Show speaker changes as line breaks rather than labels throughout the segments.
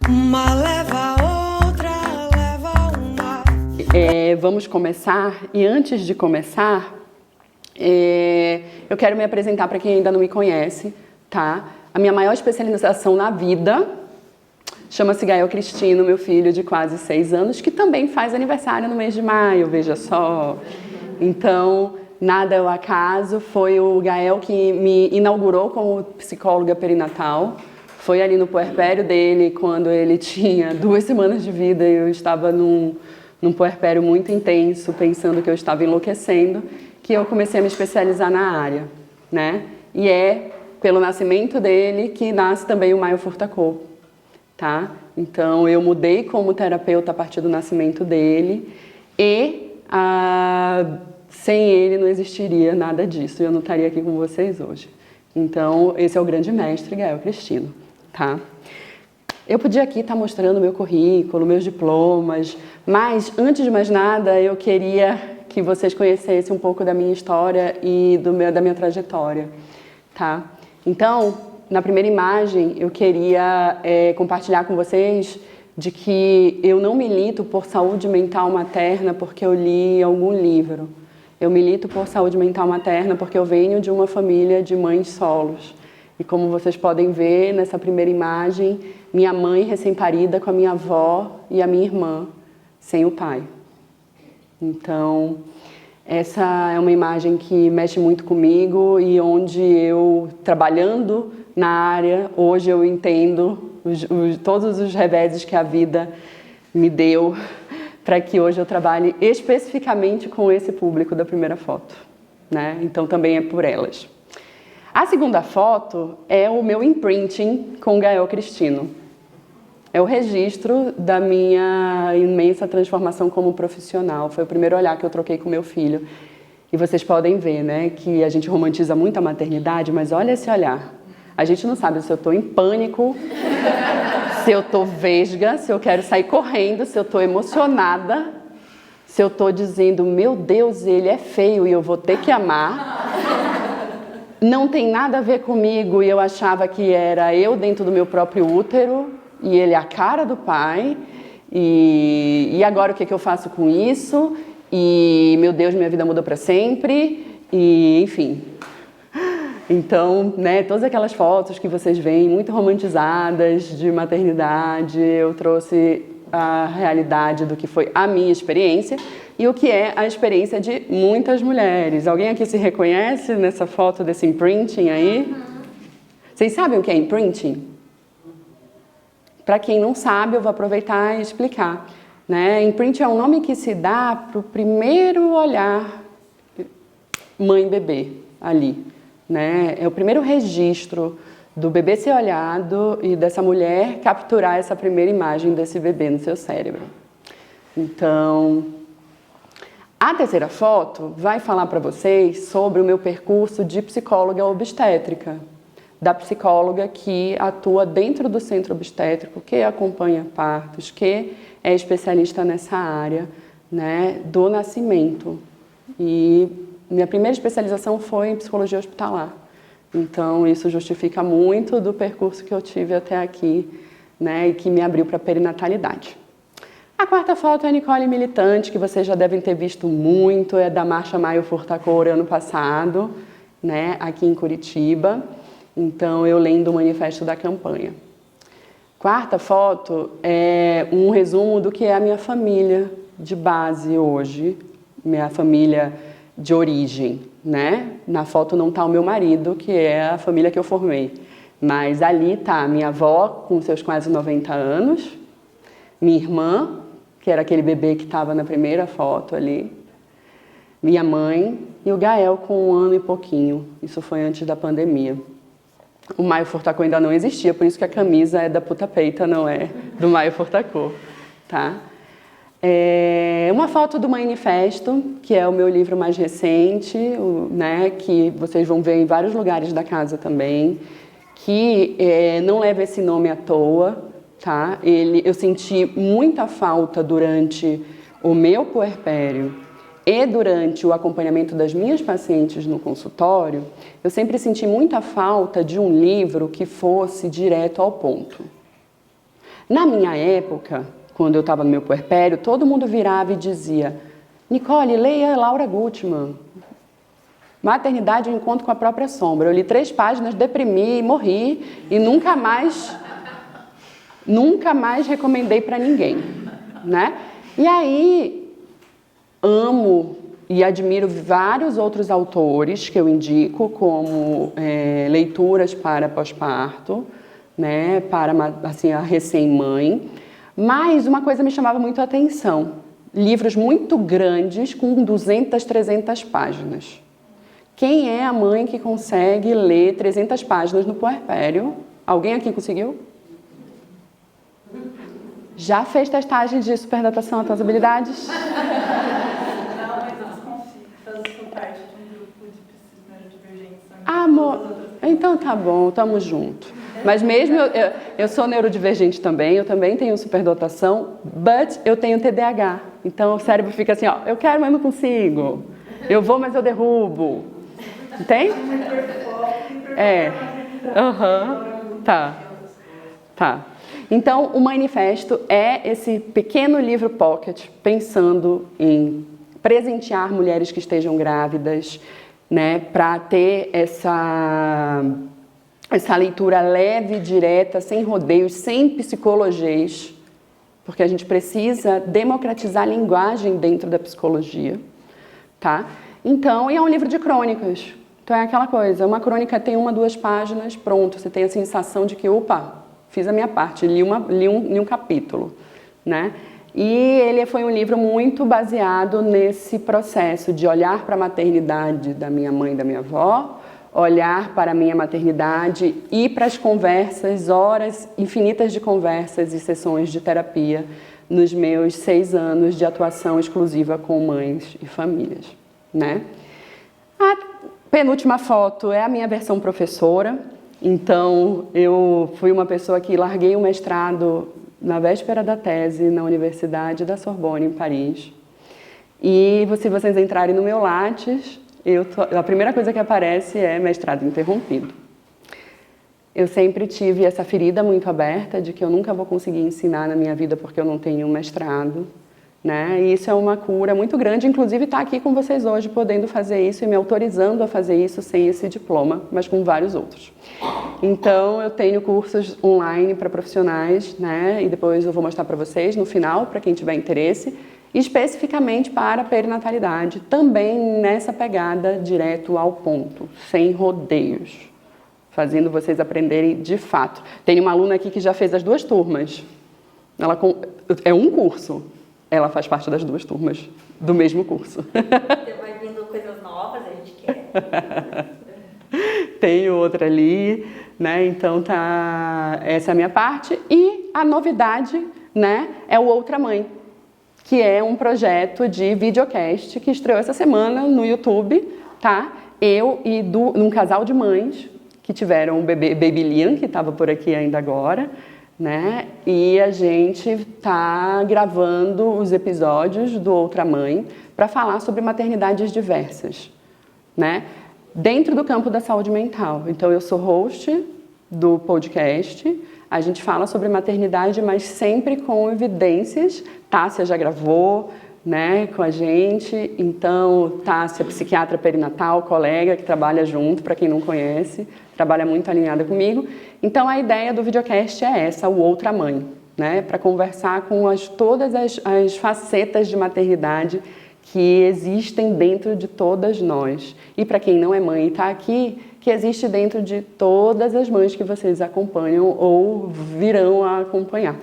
Uma leva a outra, leva uma.
Vamos começar, e antes de começar, eu quero me apresentar para quem ainda não me conhece, tá? A minha maior especialização na vida chama-se Gael Cristino, meu filho de quase 6 anos, que também faz aniversário no mês de maio, veja só. Então, nada é o acaso, foi o Gael que me inaugurou como psicóloga perinatal. Foi ali no puerpério dele, quando ele tinha 2 semanas de vida e eu estava num puerpério muito intenso, pensando que eu estava enlouquecendo, que eu comecei a me especializar na área, né? E é pelo nascimento dele que nasce também o Maio Furtacô, tá? Então eu mudei como terapeuta a partir do nascimento dele e sem ele não existiria nada disso e eu não estaria aqui com vocês hoje. Então esse é o grande mestre Gael Cristino, tá? Eu podia aqui estar mostrando meu currículo, meus diplomas, mas antes de mais nada eu queria que vocês conhecessem um pouco da minha história e da minha trajetória, tá? Então, na primeira imagem eu queria compartilhar com vocês de que eu não milito por saúde mental materna porque eu li algum livro. Eu milito por saúde mental materna porque eu venho de uma família de mães solos. E como vocês podem ver nessa primeira imagem, minha mãe recém-parida com a minha avó e a minha irmã, sem o pai. Então, essa é uma imagem que mexe muito comigo e onde eu, trabalhando na área, hoje eu entendo todos os reveses que a vida me deu para que hoje eu trabalhe especificamente com esse público da primeira foto, né? Então também é por elas. A segunda foto é o meu imprinting com Gael Cristino. É o registro da minha imensa transformação como profissional. Foi o primeiro olhar que eu troquei com meu filho. E vocês podem ver, né, que a gente romantiza muito a maternidade, mas olha esse olhar. A gente não sabe se eu estou em pânico, se eu estou vesga, se eu quero sair correndo, se eu estou emocionada, se eu estou dizendo, meu Deus, ele é feio e eu vou ter que amar. Não tem nada a ver comigo e eu achava que era eu dentro do meu próprio útero e ele é a cara do pai e agora o que eu faço com isso? E meu Deus, minha vida mudou para sempre e enfim. Então, né, todas aquelas fotos que vocês veem muito romantizadas de maternidade, eu trouxe a realidade do que foi a minha experiência e o que é a experiência de muitas mulheres. Alguém aqui se reconhece nessa foto desse imprinting aí? Vocês sabem o que é imprinting? Para quem não sabe, eu vou aproveitar e explicar, né? Imprinting é um nome que se dá para o primeiro olhar mãe-bebê ali, né? É o primeiro registro do bebê ser olhado e dessa mulher capturar essa primeira imagem desse bebê no seu cérebro. Então, a terceira foto vai falar para vocês sobre o meu percurso de psicóloga obstétrica, da psicóloga que atua dentro do centro obstétrico, que acompanha partos, que é especialista nessa área, né, do nascimento. E minha primeira especialização foi em psicologia hospitalar. Então, isso justifica muito do percurso que eu tive até aqui, né, e que me abriu para a perinatalidade. A quarta foto é a Nicole militante, que vocês já devem ter visto muito, é da Marcha Maio Furtacô ano passado, né, aqui em Curitiba. Então, eu lendo o manifesto da campanha. Quarta foto é um resumo do que é a minha família de base hoje, minha família de origem, né? Na foto não está o meu marido, que é a família que eu formei, mas ali está a minha avó com seus quase 90 anos, minha irmã, que era aquele bebê que estava na primeira foto ali, minha mãe e o Gael com 1 ano e pouquinho. Isso foi antes da pandemia. O Maio Furtacô ainda não existia, por isso que a camisa é da Puta Peita, não é do Maio Furtacô, tá? Uma foto do manifesto, que é o meu livro mais recente, né, que vocês vão ver em vários lugares da casa também, que não leva esse nome à toa, tá? Eu senti muita falta durante o meu puerpério e durante o acompanhamento das minhas pacientes no consultório, eu sempre senti muita falta de um livro que fosse direto ao ponto. Na minha época, quando eu estava no meu puerpério, todo mundo virava e dizia: Nicole, leia Laura Gutman. Maternidade, o encontro com a própria sombra. Eu li 3 páginas, deprimi, morri e nunca mais recomendei para ninguém, né? E aí, amo e admiro vários outros autores que eu indico como leituras para pós-parto, né? Para assim, a recém-mãe. Mas uma coisa me chamava muito a atenção. Livros muito grandes com 200, 300 páginas. Quem é a mãe que consegue ler 300 páginas no puerpério? Alguém aqui conseguiu? Já fez testagem de superdatação às tuas habilidades?
Não, mas eu desconfio. Sou parte de um grupo de pesquisa neurodivergentes.
Amor, então tá bom, tamo junto. Mas mesmo eu sou neurodivergente também, eu também tenho superdotação, but eu tenho TDAH. Então o cérebro fica assim, ó, eu quero, mas não consigo. Eu vou, mas eu derrubo. Tem? Tá. Então, o manifesto é esse pequeno livro pocket pensando em presentear mulheres que estejam grávidas, né, para ter essa leitura leve, direta, sem rodeios, sem psicologias, porque a gente precisa democratizar a linguagem dentro da psicologia, tá? Então, e é um livro de crônicas. Então é aquela coisa, uma crônica tem 1, 2 páginas, pronto, você tem a sensação de que, opa, fiz a minha parte, li um capítulo, né? E ele foi um livro muito baseado nesse processo de olhar para a maternidade da minha mãe e da minha avó, olhar para a minha maternidade e para as conversas, horas infinitas de conversas e sessões de terapia nos meus 6 anos de atuação exclusiva com mães e famílias, né? A penúltima foto é a minha versão professora. Então, eu fui uma pessoa que larguei o mestrado na véspera da tese na Universidade da Sorbonne, em Paris. E se vocês entrarem no meu Lattes, a primeira coisa que aparece é mestrado interrompido. Eu sempre tive essa ferida muito aberta de que eu nunca vou conseguir ensinar na minha vida porque eu não tenho um mestrado, né? E isso é uma cura muito grande, inclusive estar aqui com vocês hoje, podendo fazer isso e me autorizando a fazer isso sem esse diploma, mas com vários outros. Então, eu tenho cursos online para profissionais, né? E depois eu vou mostrar para vocês no final, para quem tiver interesse, especificamente para a perinatalidade, também nessa pegada direto ao ponto, sem rodeios, fazendo vocês aprenderem de fato. Tem uma aluna aqui que já fez as 2 turmas. É um curso. Ela faz parte das 2 turmas do mesmo curso.
Vai vindo coisas novas, a gente quer.
Tem outra ali, né? Então essa é a minha parte. E a novidade, né, é o Outra Mãe, que é um projeto de videocast que estreou essa semana no YouTube, tá? Eu e um casal de mães que tiveram um bebê, Baby Liam, que estava por aqui ainda agora, né? E a gente está gravando os episódios do Outra Mãe para falar sobre maternidades diversas, né? Dentro do campo da saúde mental. Então, eu sou host do podcast, a gente fala sobre maternidade, mas sempre com evidências. Tássia já gravou, né, com a gente. Então, Tássia, psiquiatra perinatal, colega que trabalha junto, para quem não conhece, trabalha muito alinhada comigo. Então, a ideia do videocast é essa, o Outra Mãe, né, para conversar com todas as facetas de maternidade que existem dentro de todas nós. E para quem não é mãe e está aqui, que existe dentro de todas as mães que vocês acompanham ou virão a acompanhar,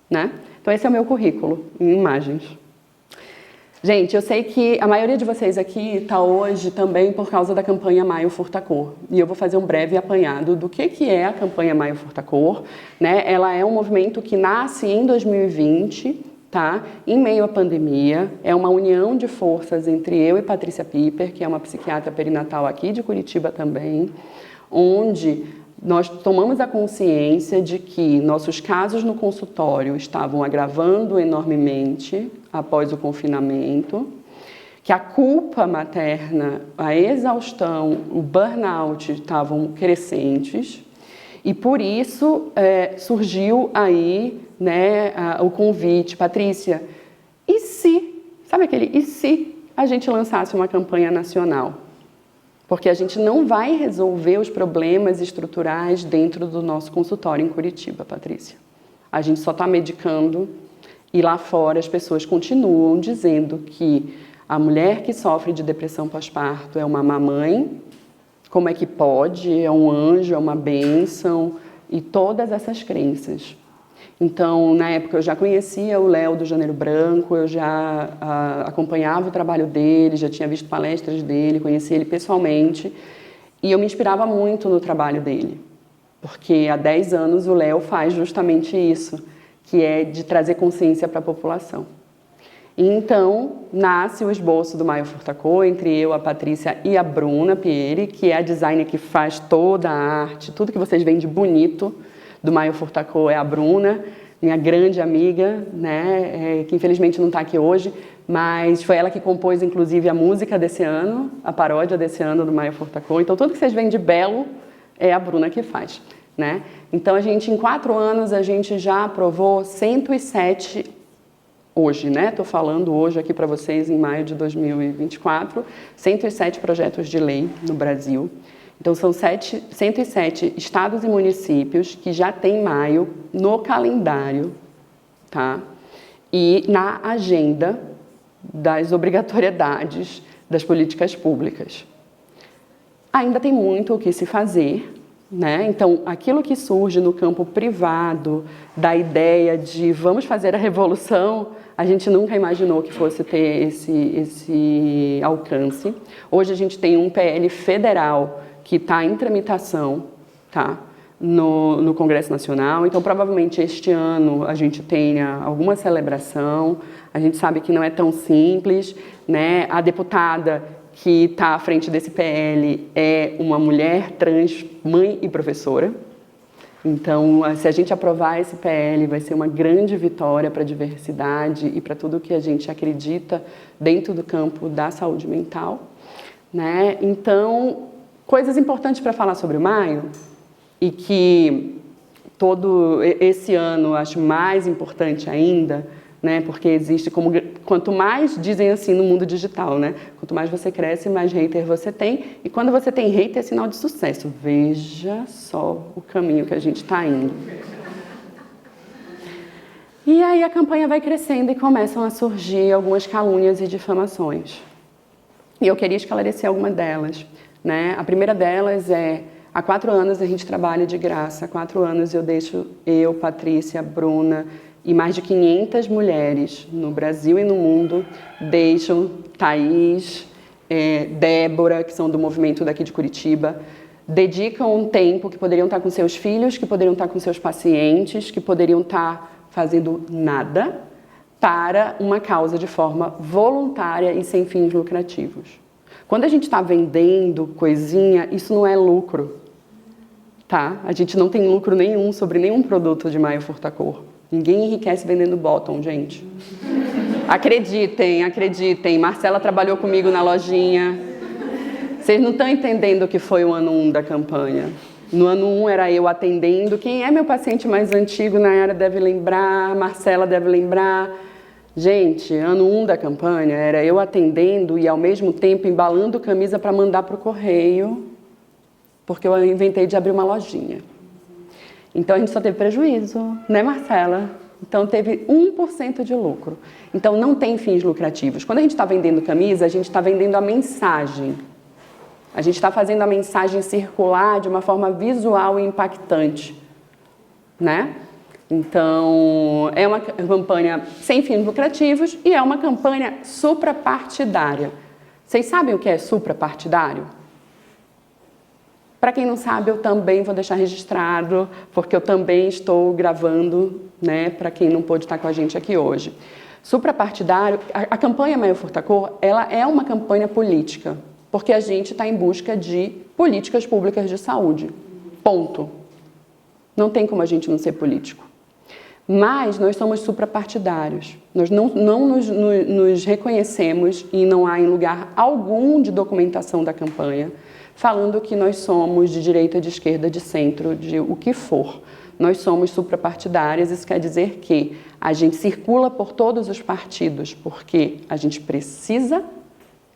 né? Então, esse é o meu currículo em imagens. Gente, eu sei que a maioria de vocês aqui está hoje também por causa da campanha Maio Furta Cor. E eu vou fazer um breve apanhado do que é a campanha Maio Furta Cor, né? Ela é um movimento que nasce em 2020, tá? Em meio à pandemia. É uma união de forças entre eu e Patrícia Piper, que é uma psiquiatra perinatal aqui de Curitiba também, onde nós tomamos a consciência de que nossos casos no consultório estavam agravando enormemente após o confinamento, que a culpa materna, a exaustão, o burnout estavam crescentes E por isso surgiu aí, né, o convite, Patrícia, e se, sabe aquele, e se a gente lançasse uma campanha nacional? Porque a gente não vai resolver os problemas estruturais dentro do nosso consultório em Curitiba, Patrícia. A gente só está medicando e lá fora as pessoas continuam dizendo que a mulher que sofre de depressão pós-parto é uma mamãe, como é que pode, é um anjo, é uma bênção, e todas essas crenças. Então, na época eu já conhecia o Léo do Janeiro Branco, eu já acompanhava o trabalho dele, já tinha visto palestras dele, conheci ele pessoalmente, e eu me inspirava muito no trabalho dele, porque há 10 anos o Léo faz justamente isso, que é de trazer consciência para a população. E então, nasce o esboço do Maio Furtacô, entre eu, a Patrícia e a Bruna Pieri, que é a designer que faz toda a arte, tudo que vocês veem de bonito do Maio Furtacô é a Bruna, minha grande amiga, né, que infelizmente não está aqui hoje, mas foi ela que compôs, inclusive, a música desse ano, a paródia desse ano do Maio Furtacô. Então, tudo que vocês veem de belo é a Bruna que faz, né? Então, em 4 anos, a gente já aprovou 107, hoje, né? Estou falando hoje aqui para vocês, em maio de 2024, 107 projetos de lei no Brasil. Então, são 107 estados e municípios que já têm maio no calendário, tá? E na agenda das obrigatoriedades das políticas públicas. Ainda tem muito o que se fazer, né? Então, aquilo que surge no campo privado, da ideia de vamos fazer a revolução, a gente nunca imaginou que fosse ter esse alcance. Hoje a gente tem um PL federal que está em tramitação, tá? No Congresso Nacional. Então, provavelmente, este ano a gente tenha alguma celebração. A gente sabe que não é tão simples, né? A deputada que está à frente desse PL é uma mulher trans, mãe e professora. Então, se a gente aprovar esse PL, vai ser uma grande vitória para a diversidade e para tudo que a gente acredita dentro do campo da saúde mental, né? Então, coisas importantes para falar sobre o maio, e que todo esse ano acho mais importante ainda, né, porque existe quanto mais dizem assim no mundo digital, né, quanto mais você cresce, mais hater você tem, e quando você tem hater é sinal de sucesso. Veja só o caminho que a gente está indo. E aí a campanha vai crescendo e começam a surgir algumas calúnias e difamações. E eu queria esclarecer alguma delas, né? A primeira delas é: há 4 anos a gente trabalha de graça, há 4 anos eu, Patrícia, Bruna e mais de 500 mulheres no Brasil e no mundo deixam, Thaís, Débora, que são do movimento daqui de Curitiba, dedicam um tempo que poderiam estar com seus filhos, que poderiam estar com seus pacientes, que poderiam estar fazendo nada para uma causa de forma voluntária e sem fins lucrativos. Quando a gente está vendendo coisinha, isso não é lucro, tá? A gente não tem lucro nenhum sobre nenhum produto de Maio Furtacô. Ninguém enriquece vendendo bottom, gente. Acreditem, acreditem. Marcela trabalhou comigo na lojinha. Vocês não estão entendendo o que foi o ano 1 da campanha. No ano 1 era eu atendendo. Quem é meu paciente mais antigo, Nayara deve lembrar, Marcela deve lembrar. Gente, ano 1 da campanha era eu atendendo e ao mesmo tempo embalando camisa para mandar para o correio, porque eu inventei de abrir uma lojinha. Então a gente só teve prejuízo, né, Marcela? Então teve 1% de lucro. Então não tem fins lucrativos. Quando a gente está vendendo camisa, a gente está vendendo a mensagem. A gente está fazendo a mensagem circular de uma forma visual e impactante, né? Então, é uma campanha sem fins lucrativos e é uma campanha suprapartidária. Vocês sabem o que é suprapartidário? Para quem não sabe, eu também vou deixar registrado, porque eu também estou gravando, né, para quem não pôde estar com a gente aqui hoje. Suprapartidário, a campanha Maio Furtacô, ela é uma campanha política, porque a gente está em busca de políticas públicas de saúde. Ponto. Não tem como a gente não ser político. Mas nós somos suprapartidários. Nós não nos reconhecemos e não há em lugar algum de documentação da campanha falando que nós somos de direita, de esquerda, de centro, de o que for. Nós somos suprapartidárias, isso quer dizer que a gente circula por todos os partidos, porque a gente precisa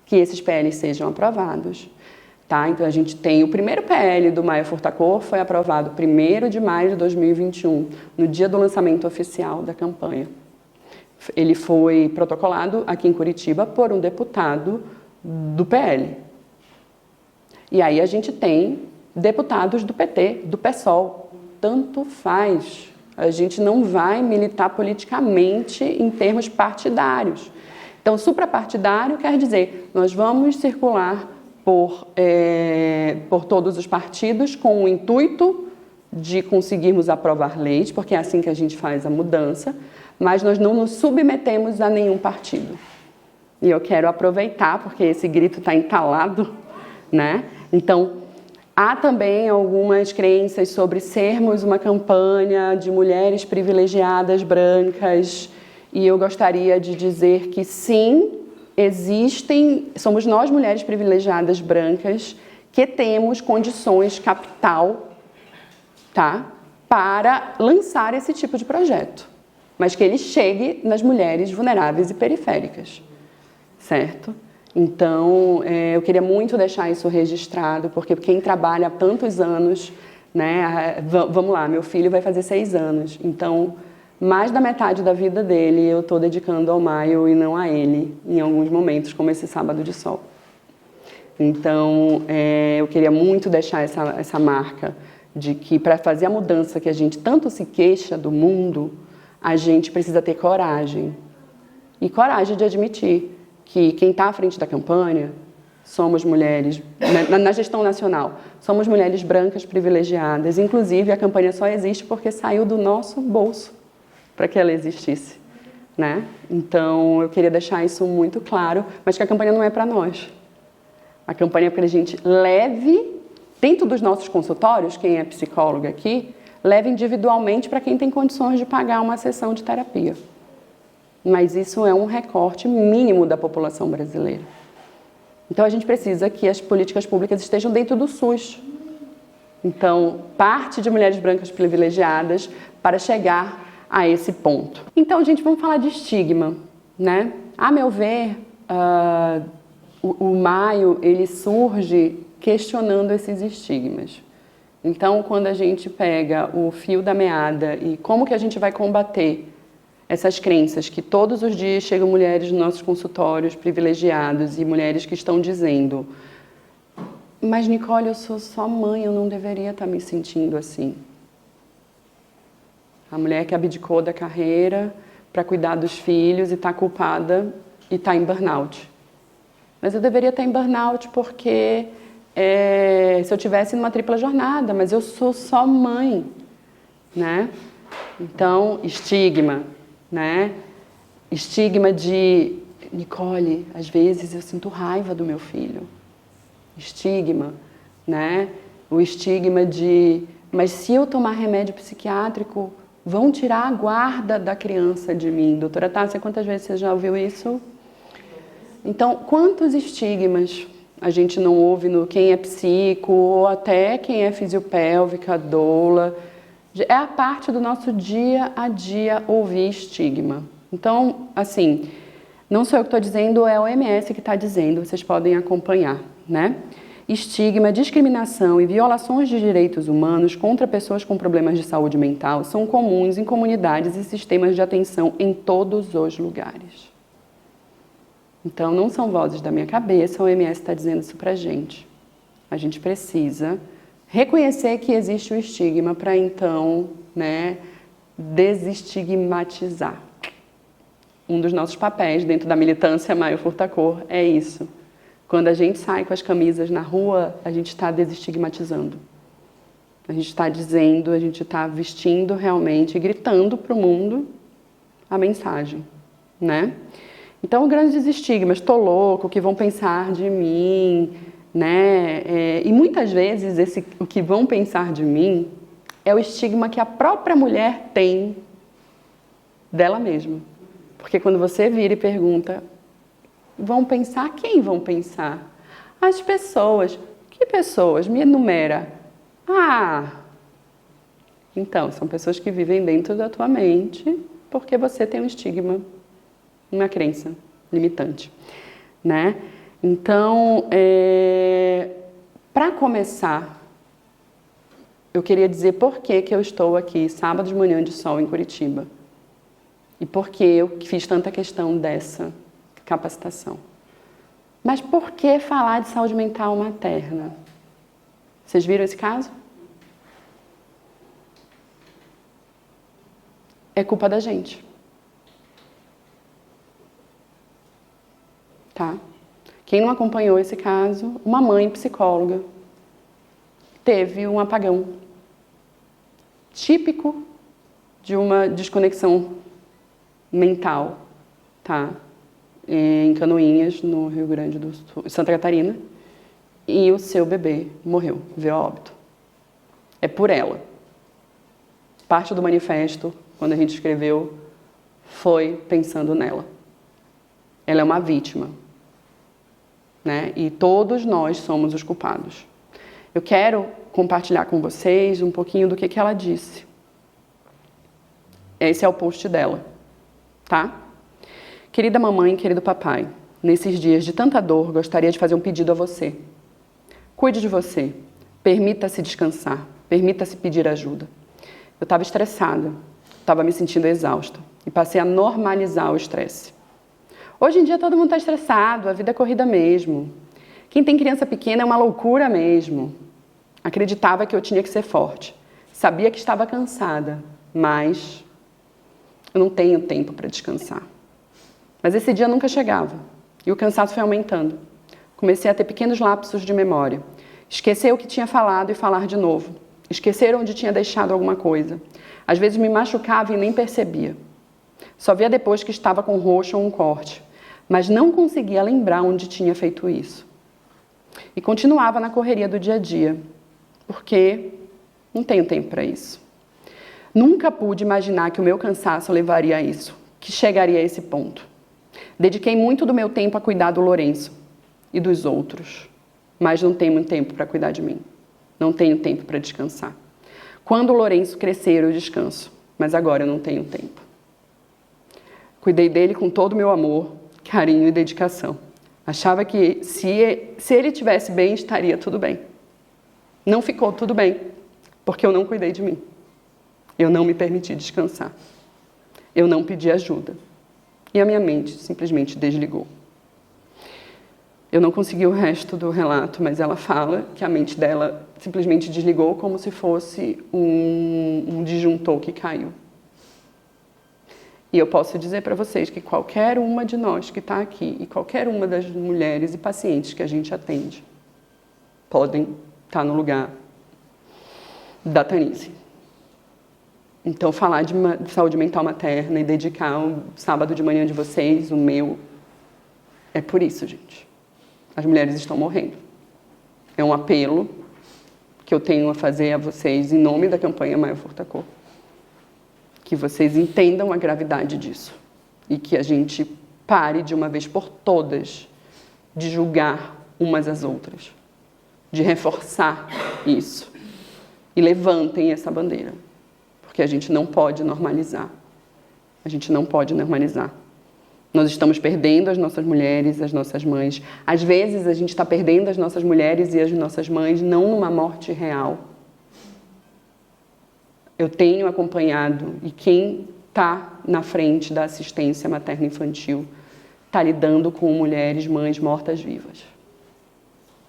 que esses PLs sejam aprovados. Tá? Então, a gente tem o primeiro PL do Maia Furtacor, foi aprovado 1º de maio de 2021, no dia do lançamento oficial da campanha. Ele foi protocolado aqui em Curitiba por um deputado do PL. E aí a gente tem deputados do PT, do PSOL. Tanto faz. A gente não vai militar politicamente em termos partidários. Então, suprapartidário quer dizer, nós vamos circular por todos os partidos com o intuito de conseguirmos aprovar leis, porque é assim que a gente faz a mudança, mas nós não nos submetemos a nenhum partido. E eu quero aproveitar, porque esse grito está entalado, né? Então, há também algumas crenças sobre sermos uma campanha de mulheres privilegiadas brancas, e eu gostaria de dizer que sim, somos nós mulheres privilegiadas brancas que temos condições capital, tá, para lançar esse tipo de projeto, mas que ele chegue nas mulheres vulneráveis e periféricas, certo? Então, eu queria muito deixar isso registrado, porque quem trabalha há tantos anos, né, vamos lá, meu filho vai fazer 6 anos, então mais da metade da vida dele eu estou dedicando ao Maio e não a ele, em alguns momentos, como esse sábado de sol. Então, eu queria muito deixar essa marca de que para fazer a mudança que a gente tanto se queixa do mundo, a gente precisa ter coragem. E coragem de admitir que quem está à frente da campanha somos mulheres, na gestão nacional, somos mulheres brancas privilegiadas. Inclusive, a campanha só existe porque saiu do nosso bolso para que ela existisse, né? Então, eu queria deixar isso muito claro, mas que a campanha não é para nós. A campanha é para que a gente leve, dentro dos nossos consultórios, quem é psicóloga aqui, leve individualmente para quem tem condições de pagar uma sessão de terapia. Mas isso é um recorte mínimo da população brasileira. Então, a gente precisa que as políticas públicas estejam dentro do SUS. Então, parte de mulheres brancas privilegiadas para chegar a esse ponto. Então, gente, vamos falar de estigma, né? A meu ver, o Maio, ele surge questionando esses estigmas. Então, quando a gente pega o fio da meada e como que a gente vai combater essas crenças que todos os dias chegam mulheres nos nossos consultórios privilegiados e mulheres que estão dizendo: mas Nicole, eu sou só mãe, eu não deveria estar me sentindo assim. A mulher que abdicou da carreira para cuidar dos filhos e está culpada e está em burnout. Mas eu deveria estar em burnout porque se eu tivesse numa tripla jornada, mas eu sou só mãe, né? Então, estigma, né? Estigma de, Nicole, às vezes eu sinto raiva do meu filho. Estigma, né? O estigma de, mas se eu tomar remédio psiquiátrico, vão tirar a guarda da criança de mim. Doutora Tássia, quantas vezes você já ouviu isso? Então, quantos estigmas a gente não ouve no quem é psico, ou até quem é fisiopélvica, doula. É a parte do nosso dia a dia ouvir estigma. Então, assim, não sou eu que estou dizendo, é a OMS que está dizendo, vocês podem acompanhar, né? Estigma, discriminação e violações de direitos humanos contra pessoas com problemas de saúde mental são comuns em comunidades e sistemas de atenção em todos os lugares. Então, não são vozes da minha cabeça, a OMS está dizendo isso pra gente. A gente precisa reconhecer que existe o estigma para então, né, desestigmatizar. Um dos nossos papéis dentro da militância Maia Furtacor é isso. Quando a gente sai com as camisas na rua, a gente está desestigmatizando. A gente está dizendo, a gente está vestindo realmente, gritando para o mundo a mensagem, né? Então, grandes estigmas, tô louco, o que vão pensar de mim, né? E muitas vezes o que vão pensar de mim é o estigma que a própria mulher tem dela mesma. Porque quando você vira e pergunta, vão pensar? Quem vão pensar? As pessoas. Que pessoas? Me enumera. Ah, então, são pessoas que vivem dentro da tua mente porque você tem um estigma, uma crença limitante, né? Então, para começar, eu queria dizer por que eu estou aqui sábado de manhã de sol em Curitiba e por que eu fiz tanta questão dessa capacitação. Mas por que falar de saúde mental materna? Vocês viram esse caso? É culpa da gente. Tá? Quem não acompanhou esse caso, uma mãe psicóloga teve um apagão típico de uma desconexão mental, tá? Em Canoinhas, no Rio Grande do Sul, Santa Catarina, e o seu bebê morreu, veio a óbito. É por ela. Parte do manifesto, quando a gente escreveu, foi pensando nela. Ela é uma vítima, né? E todos nós somos os culpados. Eu quero compartilhar com vocês um pouquinho do que ela disse. Esse é o post dela, tá? Querida mamãe, querido papai, nesses dias de tanta dor, gostaria de fazer um pedido a você. Cuide de você, permita-se descansar, permita-se pedir ajuda. Eu estava estressada, estava me sentindo exausta e passei a normalizar o estresse. Hoje em dia todo mundo está estressado, a vida é corrida mesmo. Quem tem criança pequena é uma loucura mesmo. Acreditava que eu tinha que ser forte. Sabia que estava cansada, mas eu não tenho tempo para descansar. Mas esse dia nunca chegava e o cansaço foi aumentando. Comecei a ter pequenos lapsos de memória. Esquecer o que tinha falado e falar de novo. Esquecer onde tinha deixado alguma coisa. Às vezes me machucava e nem percebia. Só via depois que estava com roxo ou um corte, mas não conseguia lembrar onde tinha feito isso. E continuava na correria do dia a dia, porque não tenho tempo para isso. Nunca pude imaginar que o meu cansaço levaria a isso, que chegaria a esse ponto. Dediquei muito do meu tempo a cuidar do Lourenço e dos outros, mas não tenho muito tempo para cuidar de mim. Não tenho tempo para descansar. Quando o Lourenço crescer, eu descanso, mas agora eu não tenho tempo. Cuidei dele com todo o meu amor, carinho e dedicação. Achava que se ele estivesse bem, estaria tudo bem. Não ficou tudo bem, porque eu não cuidei de mim. Eu não me permiti descansar. Eu não pedi ajuda. E a minha mente simplesmente desligou. Eu não consegui o resto do relato, mas ela fala que a mente dela simplesmente desligou como se fosse um disjuntor que caiu. E eu posso dizer para vocês que qualquer uma de nós que está aqui e qualquer uma das mulheres e pacientes que a gente atende podem estar no lugar da Tanise. Então, falar de saúde mental materna e dedicar o sábado de manhã de vocês, o meu, é por isso, gente. As mulheres estão morrendo. É um apelo que eu tenho a fazer a vocês em nome da campanha Maio Furtacor. Que vocês entendam a gravidade disso e que a gente pare de uma vez por todas de julgar umas às outras, de reforçar isso e levantem essa bandeira, porque a gente não pode normalizar. A gente não pode normalizar. Nós estamos perdendo as nossas mulheres, as nossas mães. Às vezes a gente está perdendo as nossas mulheres e as nossas mães não numa morte real. Eu tenho acompanhado, e quem está na frente da assistência materno-infantil está lidando com mulheres, mães mortas-vivas.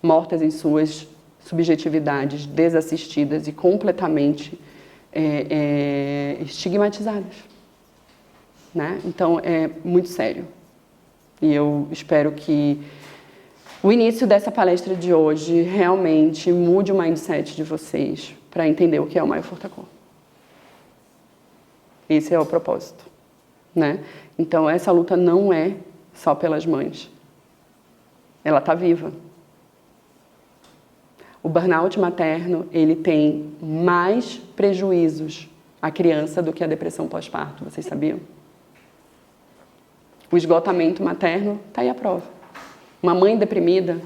Mortas em suas subjetividades, desassistidas e completamente estigmatizadas. Né? Então, é muito sério. E eu espero que o início dessa palestra de hoje realmente mude o mindset de vocês para entender o que é o Maio Furtacor. Esse é o propósito, né? Então, essa luta não é só pelas mães. Ela está viva. O burnout materno, ele tem mais prejuízos à criança do que a depressão pós-parto. Vocês sabiam? O esgotamento materno está aí à prova. Uma mãe deprimida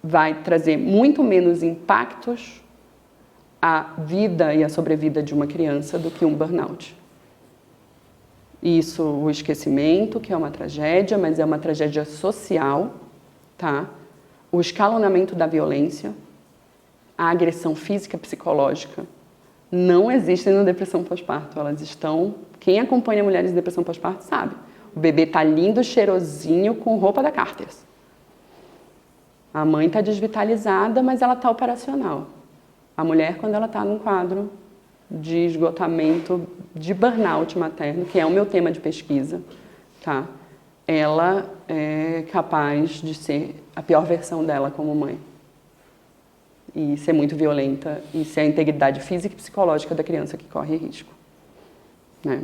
vai trazer muito menos impactos à vida e à sobrevida de uma criança do que um burnout. Isso, o esquecimento, que é uma tragédia, mas é uma tragédia social, tá? O escalonamento da violência, a agressão física e psicológica não existem na depressão pós-parto. Elas estão... Quem acompanha mulheres em depressão pós-parto sabe. O bebê tá lindo, cheirosinho, com roupa da Carters. A mãe tá desvitalizada, mas ela tá operacional. A mulher, quando ela tá num quadro de esgotamento, de burnout materno, que é o meu tema de pesquisa, tá? Ela é capaz de ser a pior versão dela como mãe. E ser muito violenta, e ser a integridade física e psicológica da criança que corre risco, né?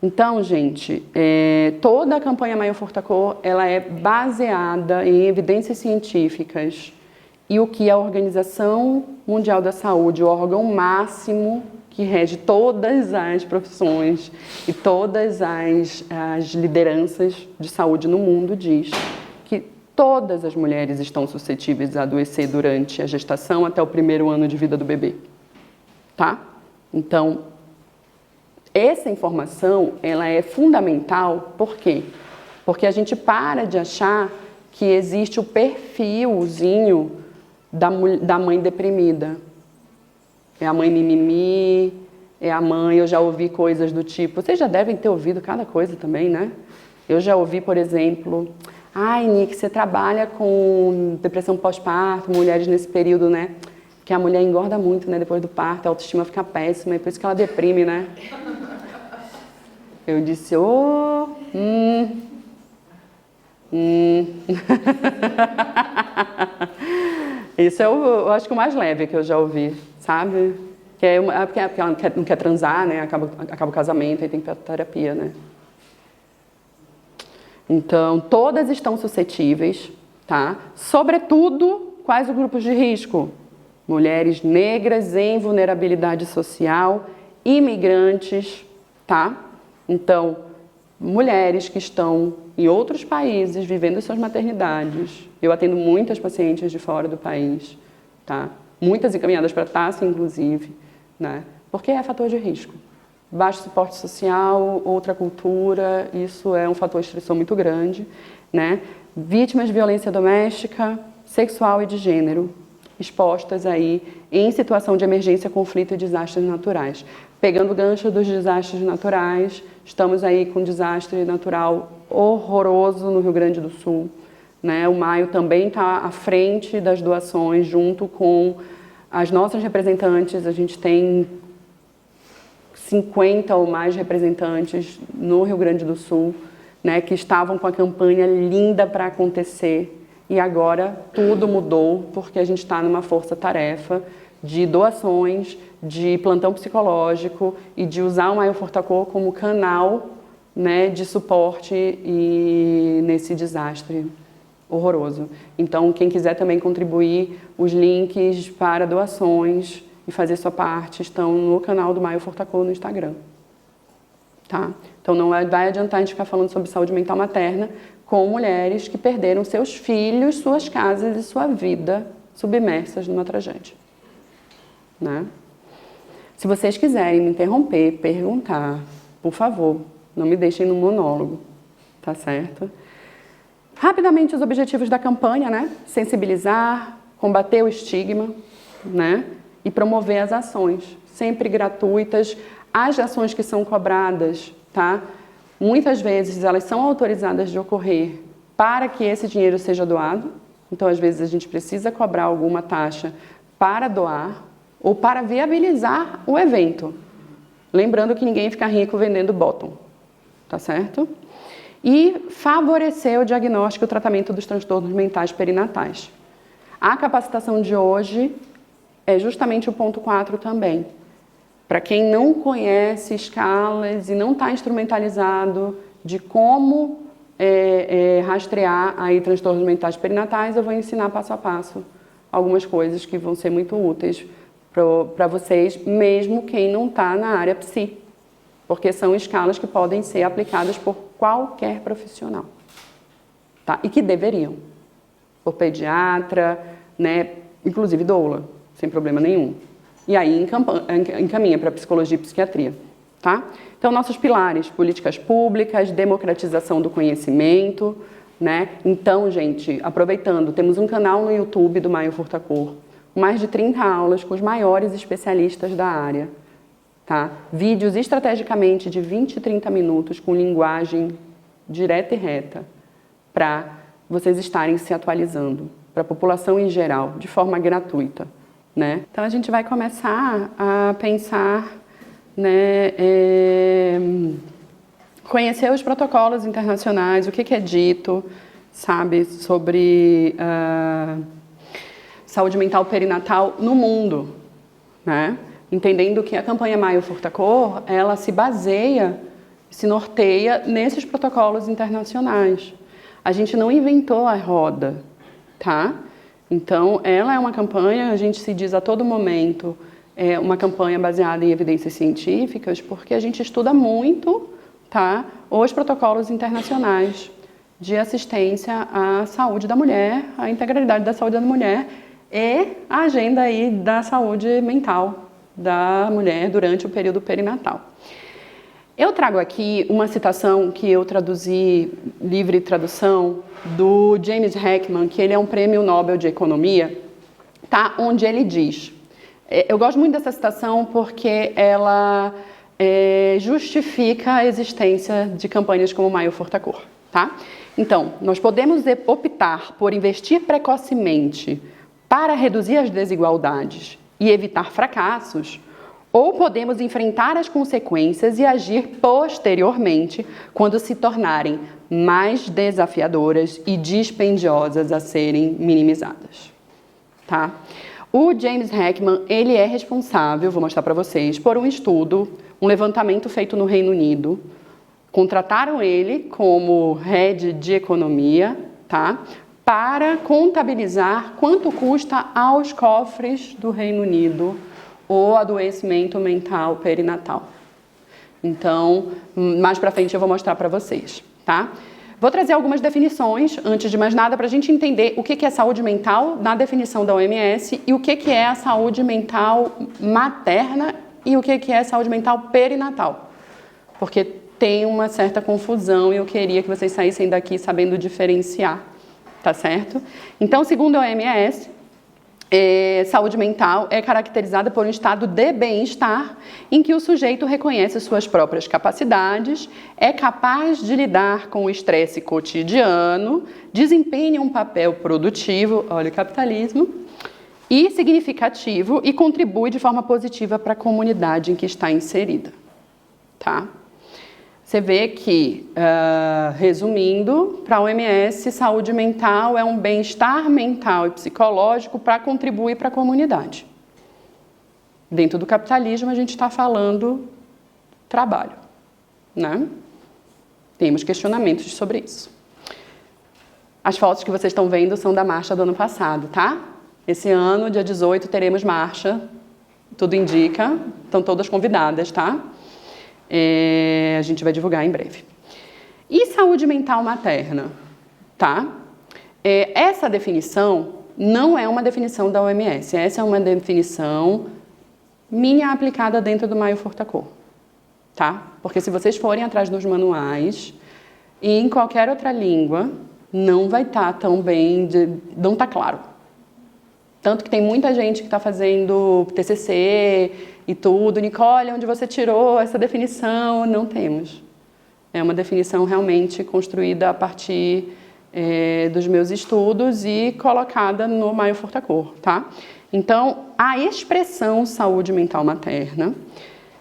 Então, gente, toda a campanha Maio Furtacô, ela é baseada em evidências científicas e o que a Organização Mundial da Saúde, o órgão máximo que rege todas as profissões e todas as lideranças de saúde no mundo, diz que todas as mulheres estão suscetíveis a adoecer durante a gestação até o primeiro ano de vida do bebê, tá? Então, essa informação, ela é fundamental, por quê? Porque a gente para de achar que existe o perfilzinho da mãe deprimida. É a mãe mimimi, é a mãe, eu já ouvi coisas do tipo, vocês já devem ter ouvido cada coisa também, né? Eu já ouvi, por exemplo, ai, Nick, você trabalha com depressão pós-parto, mulheres nesse período, né? Que a mulher engorda muito, né? Depois do parto, a autoestima fica péssima, e por isso que ela deprime, né? Eu disse, Isso é eu acho que o mais leve que eu já ouvi, sabe? Que é porque ela não quer transar, né? Acaba o casamento, aí tem que ir pra terapia, né? Então, todas estão suscetíveis, tá? Sobretudo, quais os grupos de risco? Mulheres negras em vulnerabilidade social, imigrantes, tá? Então, mulheres que estão em outros países vivendo suas maternidades. Eu atendo muitas pacientes de fora do país, tá? Muitas encaminhadas para TASC, inclusive, né? Porque é fator de risco. Baixo suporte social, outra cultura, isso é um fator estressor muito grande, né? Vítimas de violência doméstica, sexual e de gênero, expostas aí em situação de emergência, conflito e desastres naturais. Pegando o gancho dos desastres naturais, estamos aí com um desastre natural horroroso no Rio Grande do Sul, né? O Maio também está à frente das doações, junto com as nossas representantes. A gente tem 50 ou mais representantes no Rio Grande do Sul, né, que estavam com a campanha linda para acontecer. E agora tudo mudou, porque a gente está numa força-tarefa de doações, de plantão psicológico e de usar o Maio Furtacô como canal, né, de suporte e nesse desastre horroroso. Então, quem quiser também contribuir, os links para doações e fazer sua parte estão no canal do Maio Furtacô no Instagram. Tá? Então, não vai adiantar a gente ficar falando sobre saúde mental materna com mulheres que perderam seus filhos, suas casas e sua vida submersas numa tragédia. Né? Se vocês quiserem me interromper, perguntar, por favor, não me deixem no monólogo, tá certo? Rapidamente os objetivos da campanha, né? Sensibilizar, combater o estigma, né? E promover as ações, sempre gratuitas. As ações que são cobradas, tá? Muitas vezes elas são autorizadas de ocorrer para que esse dinheiro seja doado. Então, às vezes, a gente precisa cobrar alguma taxa para doar ou para viabilizar o evento. Lembrando que ninguém fica rico vendendo bottom, tá certo? E favorecer o diagnóstico e o tratamento dos transtornos mentais perinatais. A capacitação de hoje é justamente o ponto 4 também. Para quem não conhece escalas e não está instrumentalizado de como rastrear aí transtornos mentais perinatais, eu vou ensinar passo a passo algumas coisas que vão ser muito úteis para vocês, mesmo quem não está na área psi, porque são escalas que podem ser aplicadas por qualquer profissional, tá? E que deveriam, por pediatra, né? Inclusive doula, sem problema nenhum. E aí encaminha para psicologia e psiquiatria, tá? Então, nossos pilares: políticas públicas, democratização do conhecimento, né? Então, gente, aproveitando, temos um canal no YouTube do Maio Furtacor, mais de 30 aulas com os maiores especialistas da área, tá? Vídeos estrategicamente de 20 e 30 minutos com linguagem direta e reta, para vocês estarem se atualizando, para a população em geral, de forma gratuita, né? Então, a gente vai começar a pensar, né, conhecer os protocolos internacionais, o que é dito, sabe, sobre saúde mental perinatal no mundo, né? Entendendo que a campanha Maio Furtacor, ela se baseia, se norteia nesses protocolos internacionais. A gente não inventou a roda, tá? Então, ela é uma campanha, a gente se diz a todo momento, é uma campanha baseada em evidências científicas, porque a gente estuda muito, tá, os protocolos internacionais de assistência à saúde da mulher, à integralidade da saúde da mulher e a agenda aí da saúde mental da mulher durante o período perinatal. Eu trago aqui uma citação que eu traduzi, livre tradução, do James Heckman, que ele é um prêmio Nobel de Economia, tá? Onde ele diz, eu gosto muito dessa citação porque ela justifica a existência de campanhas como Maio Furtacor, tá? Então, nós podemos optar por investir precocemente para reduzir as desigualdades e evitar fracassos, ou podemos enfrentar as consequências e agir posteriormente quando se tornarem mais desafiadoras e dispendiosas a serem minimizadas, tá? O James Heckman, ele é responsável, vou mostrar para vocês, por um estudo, um levantamento feito no Reino Unido. Contrataram ele como head de economia, tá? Para contabilizar quanto custa aos cofres do Reino Unido o adoecimento mental perinatal. Então, mais para frente eu vou mostrar para vocês, tá? Vou trazer algumas definições, antes de mais nada, para a gente entender o que é saúde mental na definição da OMS e o que é a saúde mental materna e o que é saúde mental perinatal. Porque tem uma certa confusão e eu queria que vocês saíssem daqui sabendo diferenciar, tá certo? Então, segundo a OMS, saúde mental é caracterizada por um estado de bem-estar em que o sujeito reconhece suas próprias capacidades, é capaz de lidar com o estresse cotidiano, desempenha um papel produtivo, olha o capitalismo, e significativo e contribui de forma positiva para a comunidade em que está inserida, tá? Você vê que, resumindo, para a OMS, saúde mental é um bem-estar mental e psicológico para contribuir para a comunidade. Dentro do capitalismo, a gente está falando trabalho, né? Temos questionamentos sobre isso. As fotos que vocês estão vendo são da marcha do ano passado, tá? Esse ano, dia 18, teremos marcha, tudo indica, estão todas convidadas, tá? A gente vai divulgar em breve. E saúde mental materna, tá? Essa definição não é uma definição da OMS, essa é uma definição minha aplicada dentro do Maio Furtacor, tá? Porque se vocês forem atrás dos manuais e em qualquer outra língua, não vai estar tão bem, não está claro. Tanto que tem muita gente que está fazendo TCC e tudo. Nicole, onde você tirou essa definição? Não temos. É uma definição realmente construída a partir dos meus estudos e colocada no Maio Furtacor, tá? Então, a expressão saúde mental materna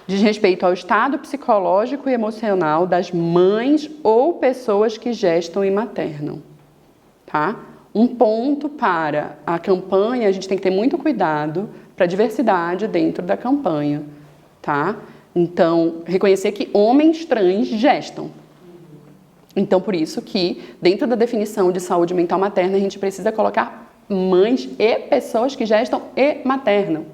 diz respeito ao estado psicológico e emocional das mães ou pessoas que gestam e maternam, tá? Um ponto para a campanha, a gente tem que ter muito cuidado para a diversidade dentro da campanha, tá? Então, reconhecer que homens trans gestam. Então, por isso que, dentro da definição de saúde mental materna, a gente precisa colocar mães e pessoas que gestam e maternam.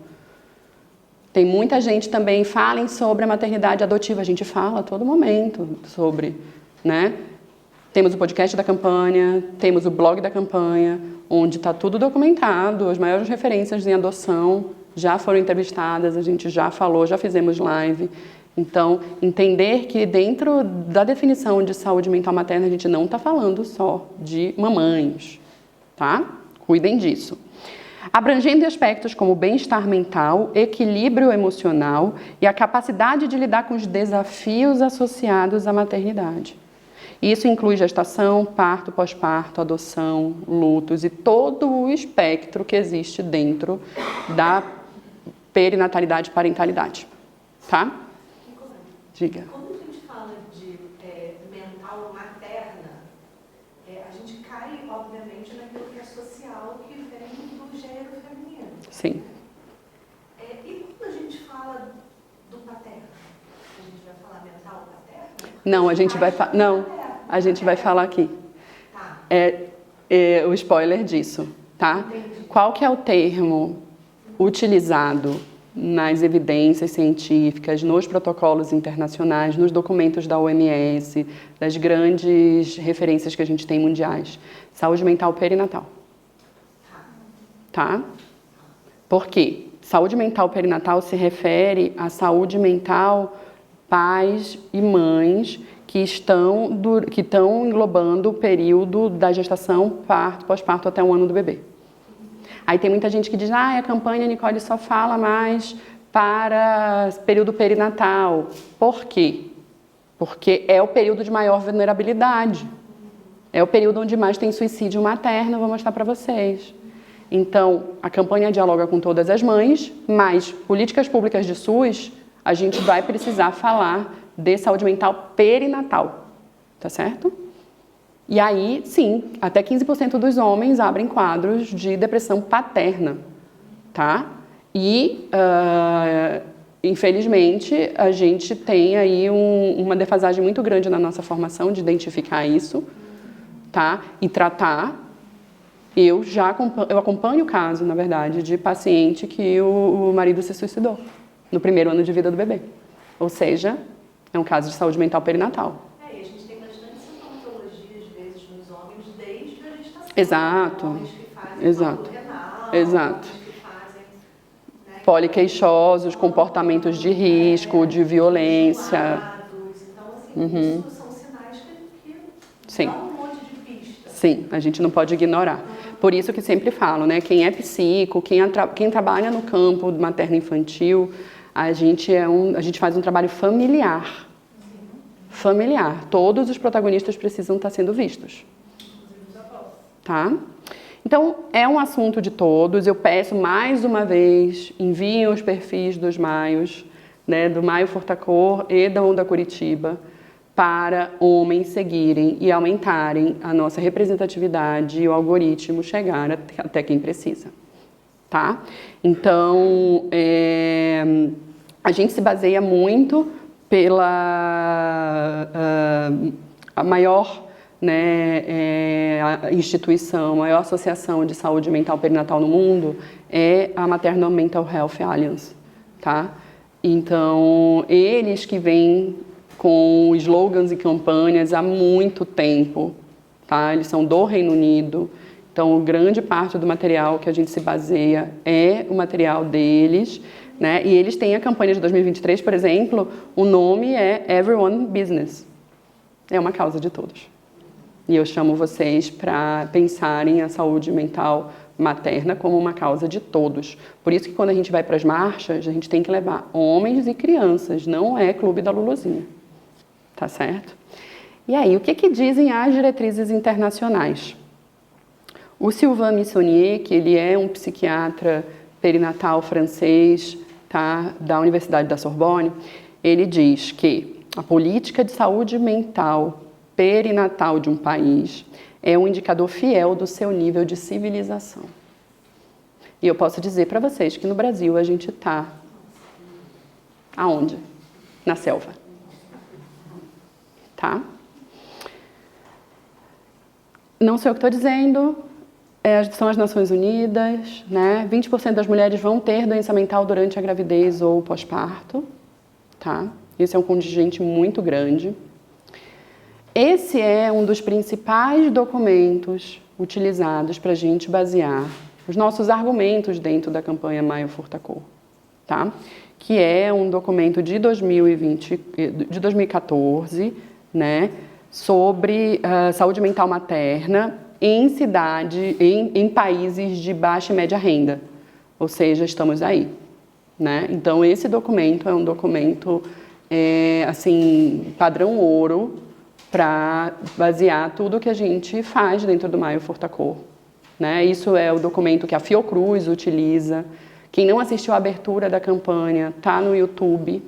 Tem muita gente também, falem sobre a maternidade adotiva, a gente fala a todo momento sobre, né? Temos o podcast da campanha, temos o blog da campanha, onde está tudo documentado, as maiores referências em adoção já foram entrevistadas, a gente já falou, já fizemos live. Então, entender que dentro da definição de saúde mental materna, a gente não está falando só de mamães, tá? Cuidem disso. Abrangendo aspectos como bem-estar mental, equilíbrio emocional e a capacidade de lidar com os desafios associados à maternidade. Isso inclui gestação, parto, pós-parto, adoção, lutos e todo o espectro que existe dentro da perinatalidade e parentalidade, tá? Diga.
Quando a gente fala de mental materna, a gente cai, obviamente, naquilo que é social, que vem do gênero feminino.
Sim.
E quando a gente fala do paterno, a gente vai falar mental paterno?
Não, a gente vai falar aqui.
Tá.
O spoiler disso, tá?
Entendi.
Qual que é o termo utilizado nas evidências científicas, nos protocolos internacionais, nos documentos da OMS, das grandes referências que a gente tem mundiais? Saúde mental perinatal. Tá? Por quê? Saúde mental perinatal se refere à saúde mental pais e mães que estão englobando o período da gestação, parto, pós-parto até 1 ano do bebê. Aí tem muita gente que diz, a campanha Nicole só fala mais para período perinatal. Por quê? Porque é o período de maior vulnerabilidade. É o período onde mais tem suicídio materno, vou mostrar para vocês. Então, a campanha dialoga com todas as mães, mas políticas públicas de SUS, a gente vai precisar falar de saúde mental perinatal, tá certo? E aí, sim, até 15% dos homens abrem quadros de depressão paterna, tá? E, infelizmente, a gente tem aí uma defasagem muito grande na nossa formação de identificar isso, tá? E tratar. Eu acompanho o caso, na verdade, de paciente que o marido se suicidou no primeiro ano de vida do bebê. Ou seja, é um caso de saúde mental perinatal.
E a gente tem bastante sintomatologia, às vezes, nos homens, desde a gestação.
Exato.
Homens que fazem
Exato.
renal,
Exato.
homens que fazem... Né,
Poliqueixosos, comportamentos de risco, de violência.
Então, assim, isso são sinais que
Sim.
dão um monte de pista.
Sim, a gente não pode ignorar. Por isso que sempre falo, né? Quem é psico, quem trabalha no campo materno-infantil, a gente faz um trabalho familiar. Familiar. Todos os protagonistas precisam estar sendo vistos. Tá? Então, é um assunto de todos. Eu peço mais uma vez, enviem os perfis dos Maios, né, do Maio Furtacor e da Onda Curitiba, para homens seguirem e aumentarem a nossa representatividade e o algoritmo chegar até quem precisa. Tá? Então, a gente se baseia muito pela a maior, né, a instituição, a maior associação de saúde mental perinatal no mundo é a Maternal Mental Health Alliance, tá? Então, eles que vêm com slogans e campanhas há muito tempo, tá? Eles são do Reino Unido, então grande parte do material que a gente se baseia é o material deles, né? E eles têm a campanha de 2023, por exemplo, o nome é Everyone Business, é uma causa de todos. E eu chamo vocês para pensarem a saúde mental materna como uma causa de todos. Por isso que quando a gente vai para as marchas, a gente tem que levar homens e crianças, não é clube da Luluzinha. Tá certo? E aí, o que dizem as diretrizes internacionais? O Sylvain Missonnier, que ele é um psiquiatra perinatal francês, tá, da Universidade da Sorbonne, ele diz que a política de saúde mental perinatal de um país é um indicador fiel do seu nível de civilização. E eu posso dizer para vocês que no Brasil a gente está aonde? Na selva. Tá? Não sei o que estou dizendo, são as Nações Unidas, né? 20% das mulheres vão ter doença mental durante a gravidez ou pós-parto, tá? Esse é um contingente muito grande. Esse é um dos principais documentos utilizados para a gente basear os nossos argumentos dentro da campanha Maio Furta Cor, tá? Que é um documento de 2014, né, sobre saúde mental materna em em países de baixa e média renda, ou seja, estamos aí, né? Então esse documento é um documento assim, padrão ouro para basear tudo que a gente faz dentro do Maio Furta Cor, né? Isso é o documento que a Fiocruz utiliza. Quem não assistiu à abertura da campanha, tá no YouTube,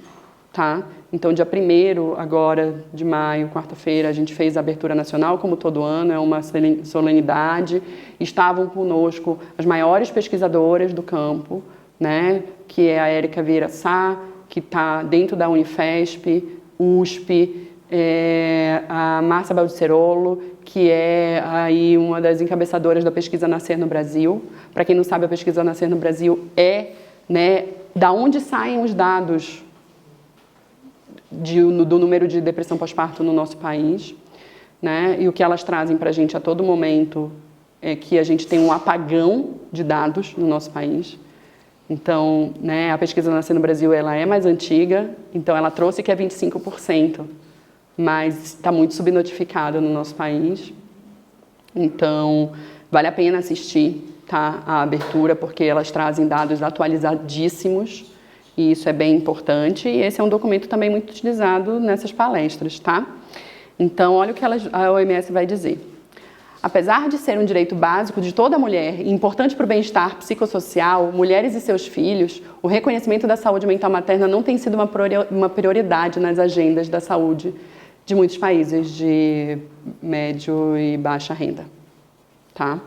tá? Então, dia 1º agora de maio, quarta-feira, a gente fez a abertura nacional, como todo ano, é uma solenidade. Estavam conosco as maiores pesquisadoras do campo, né? Que é a Érica Vieira Sá, que está dentro da Unifesp, USP, a Márcia Baldicerolo, que é aí uma das encabeçadoras da pesquisa Nascer no Brasil. Para quem não sabe, a pesquisa Nascer no Brasil né, da onde saem os dados do número de depressão pós-parto no nosso país, né? E o que elas trazem para a gente a todo momento é que a gente tem um apagão de dados no nosso país. Então, né, a pesquisa Nascer no Brasil ela é mais antiga, então ela trouxe que é 25%. Mas está muito subnotificado no nosso país. Então, vale a pena assistir, tá, a abertura, porque elas trazem dados atualizadíssimos, e isso é bem importante, e esse é um documento também muito utilizado nessas palestras, tá? Então, olha o que a OMS vai dizer. Apesar de ser um direito básico de toda mulher e importante para o bem-estar psicossocial, mulheres e seus filhos, o reconhecimento da saúde mental materna não tem sido uma prioridade nas agendas da saúde de muitos países de médio e baixa renda, tá?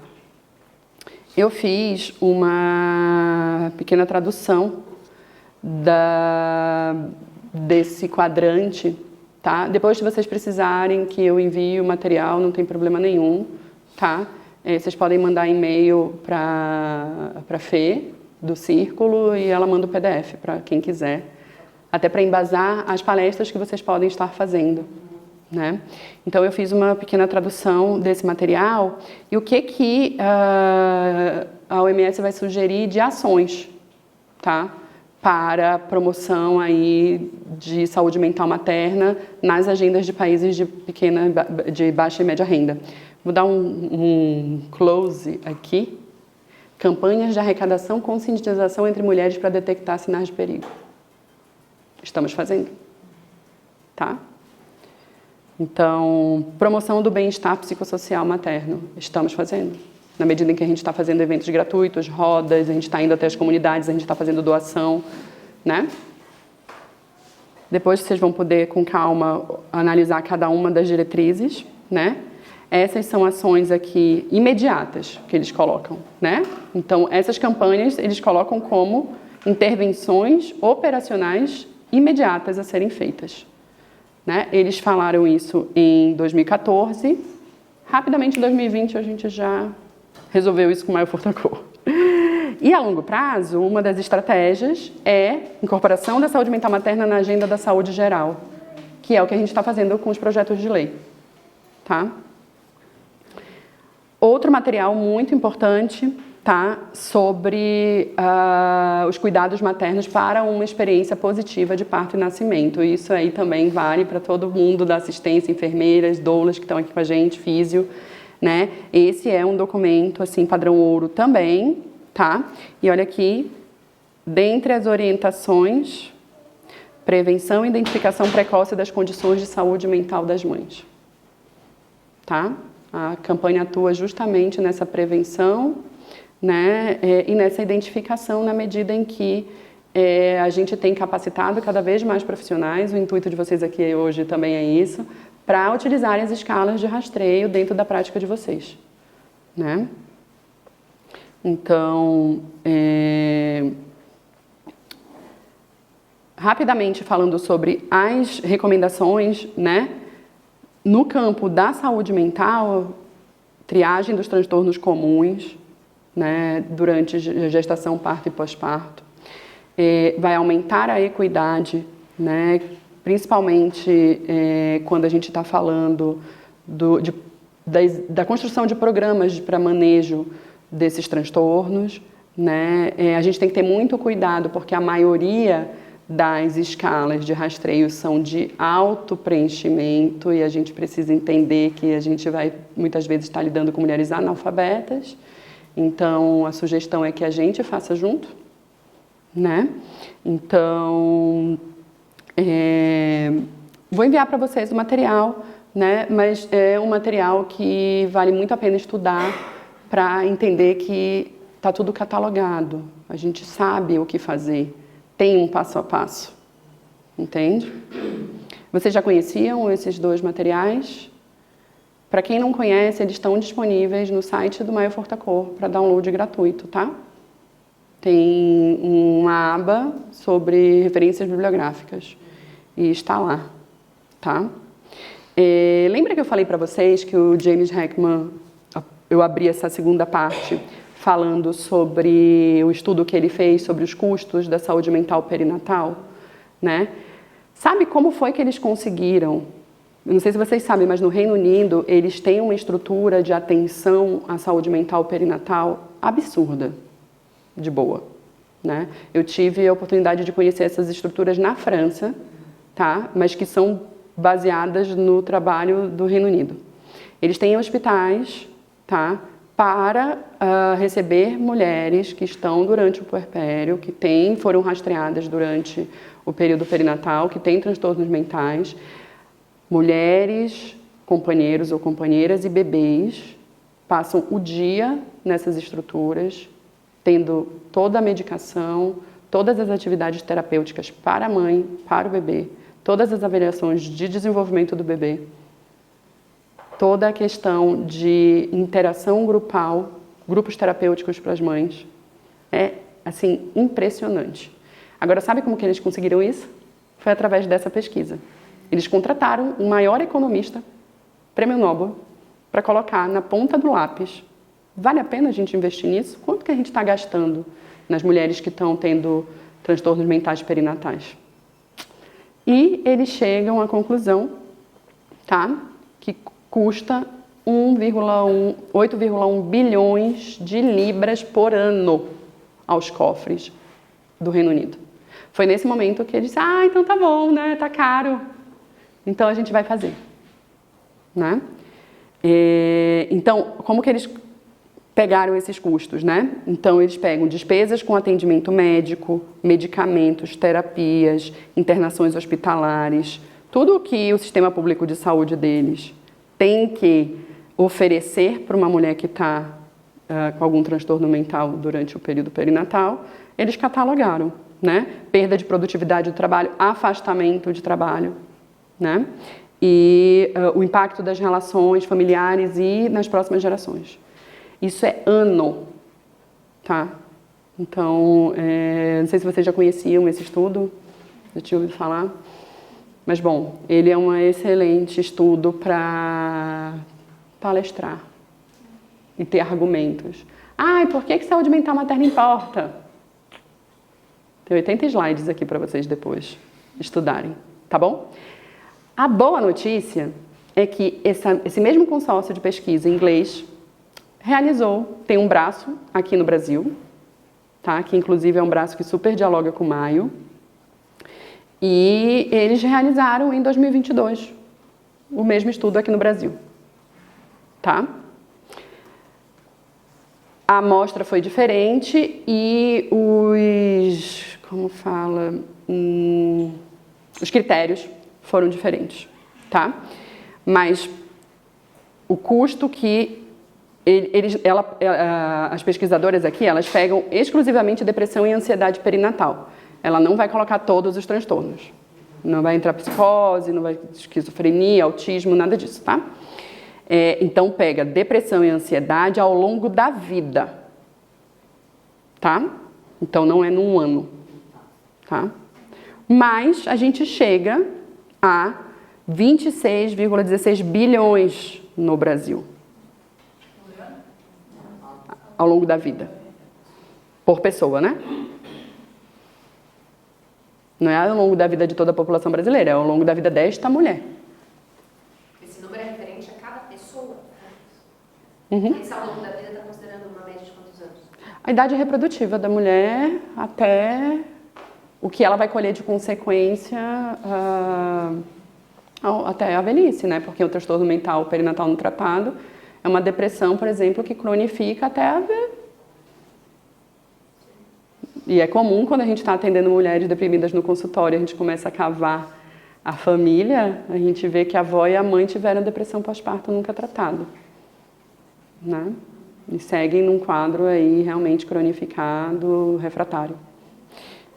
Eu fiz uma pequena tradução desse quadrante, tá? Depois, se vocês precisarem que eu envie o material, não tem problema nenhum, tá? Vocês podem mandar e-mail para Fê, do Círculo, e ela manda o PDF para quem quiser, até para embasar as palestras que vocês podem estar fazendo, né? Então, eu fiz uma pequena tradução desse material e o que a OMS vai sugerir de ações, tá? Para a promoção aí de saúde mental materna nas agendas de países de baixa e média renda. Vou dar um close aqui. Campanhas de arrecadação e conscientização entre mulheres para detectar sinais de perigo. Estamos fazendo, tá? Então, promoção do bem-estar psicossocial materno. Estamos fazendo. Na medida em que a gente está fazendo eventos gratuitos, rodas, a gente está indo até as comunidades, a gente está fazendo doação, né? Depois vocês vão poder, com calma, analisar cada uma das diretrizes, né? Essas são ações aqui imediatas que eles colocam, né? Então, essas campanhas eles colocam como intervenções operacionais imediatas a serem feitas, né? Eles falaram isso em 2014. Rapidamente, em 2020, a gente já resolveu isso com o Maio Furta Cor. E a longo prazo, uma das estratégias é incorporação da saúde mental materna na agenda da saúde geral, que é o que a gente está fazendo com os projetos de lei, tá? Outro material muito importante, tá? Sobre os cuidados maternos para uma experiência positiva de parto e nascimento. Isso aí também vale para todo mundo da assistência, enfermeiras, doulas que estão aqui com a gente, físio, né? Esse é um documento, assim, padrão ouro também, tá? E olha aqui, dentre as orientações, prevenção e identificação precoce das condições de saúde mental das mães, tá? A campanha atua justamente nessa prevenção, né? E nessa identificação na medida em que a gente tem capacitado cada vez mais profissionais, o intuito de vocês aqui hoje também é isso, para utilizarem as escalas de rastreio dentro da prática de vocês, né? Então, rapidamente falando sobre as recomendações, né? No campo da saúde mental, triagem dos transtornos comuns, né? Durante gestação, parto e pós-parto, vai aumentar a equidade, né? principalmente quando a gente está falando da construção de programas para manejo desses transtornos, né? A gente tem que ter muito cuidado, porque a maioria das escalas de rastreio são de alto preenchimento e a gente precisa entender que a gente vai muitas vezes estar lidando com mulheres analfabetas. Então, a sugestão é que a gente faça junto, né? Então, vou enviar para vocês o material, né? Mas é um material que vale muito a pena estudar para entender que está tudo catalogado. A gente sabe o que fazer, tem um passo a passo, entende? Vocês já conheciam esses 2 materiais? Para quem não conhece, eles estão disponíveis no site do Maio Fortacor para download gratuito, tá? Tem uma aba sobre referências bibliográficas e está lá, tá? Lembra que eu falei para vocês que o James Heckman, eu abri essa segunda parte falando sobre o estudo que ele fez sobre os custos da saúde mental perinatal, né? Sabe como foi que eles conseguiram? Eu não sei se vocês sabem, mas no Reino Unido eles têm uma estrutura de atenção à saúde mental perinatal absurda, de boa, né? Eu tive a oportunidade de conhecer essas estruturas na França, tá? Mas que são baseadas no trabalho do Reino Unido. Eles têm hospitais, tá? Para receber mulheres que estão durante o puerpério, que foram rastreadas durante o período perinatal, que têm transtornos mentais, mulheres, companheiros ou companheiras e bebês passam o dia nessas estruturas, tendo toda a medicação, todas as atividades terapêuticas para a mãe, para o bebê, todas as avaliações de desenvolvimento do bebê, toda a questão de interação grupal, grupos terapêuticos para as mães. É, assim, impressionante. Agora, sabe como que eles conseguiram isso? Foi através dessa pesquisa. Eles contrataram um maior economista, prêmio Nobel, para colocar na ponta do lápis. Vale a pena a gente investir nisso? Quanto que a gente está gastando nas mulheres que estão tendo transtornos mentais perinatais? E eles chegam à conclusão, tá? Que custa 8,1 bilhões de libras por ano aos cofres do Reino Unido. Foi nesse momento que eles disseram, então tá bom, né? Tá caro. Então a gente vai fazer, né? Então, como que eles pegaram esses custos, né? Então eles pegam despesas com atendimento médico, medicamentos, terapias, internações hospitalares, tudo o que o sistema público de saúde deles tem que oferecer para uma mulher que está com algum transtorno mental durante o período perinatal, eles catalogaram, né? Perda de produtividade do trabalho, afastamento de trabalho, né? E o impacto das relações familiares e nas próximas gerações. Isso é ano, tá? Então, não sei se vocês já conheciam esse estudo, já tinham ouvido falar. Mas, bom, ele é um excelente estudo para palestrar e ter argumentos. E por que saúde mental materna importa? Tem 80 slides aqui para vocês depois estudarem, tá bom? A boa notícia é que esse mesmo consórcio de pesquisa em inglês tem um braço aqui no Brasil, tá? Que inclusive é um braço que super dialoga com o Maio. E eles realizaram em 2022 o mesmo estudo aqui no Brasil, tá? A amostra foi diferente e os critérios foram diferentes, tá? Mas o custo que as pesquisadoras aqui, elas pegam exclusivamente depressão e ansiedade perinatal. Ela não vai colocar todos os transtornos. Não vai entrar psicose, não vai esquizofrenia, autismo, nada disso, tá? Então, pega depressão e ansiedade ao longo da vida, tá? Então, não é num ano, tá? Mas a gente chega a 26,16 bilhões no Brasil. Ao longo da vida. Por pessoa, né? Não é ao longo da vida de toda a população brasileira, é ao longo da vida desta mulher.
Esse número é referente a cada pessoa?
Uhum.
Esse ao longo da vida está considerando uma média de quantos anos?
A idade reprodutiva da mulher até o que ela vai colher de consequência até a velhice, né? Porque o transtorno mental perinatal não tratado é uma depressão, por exemplo, que cronifica até a velhice. E é comum quando a gente está atendendo mulheres deprimidas no consultório, a gente começa a cavar a família, a gente vê que a avó e a mãe tiveram depressão pós-parto nunca tratado, né? E seguem num quadro aí realmente cronificado, refratário.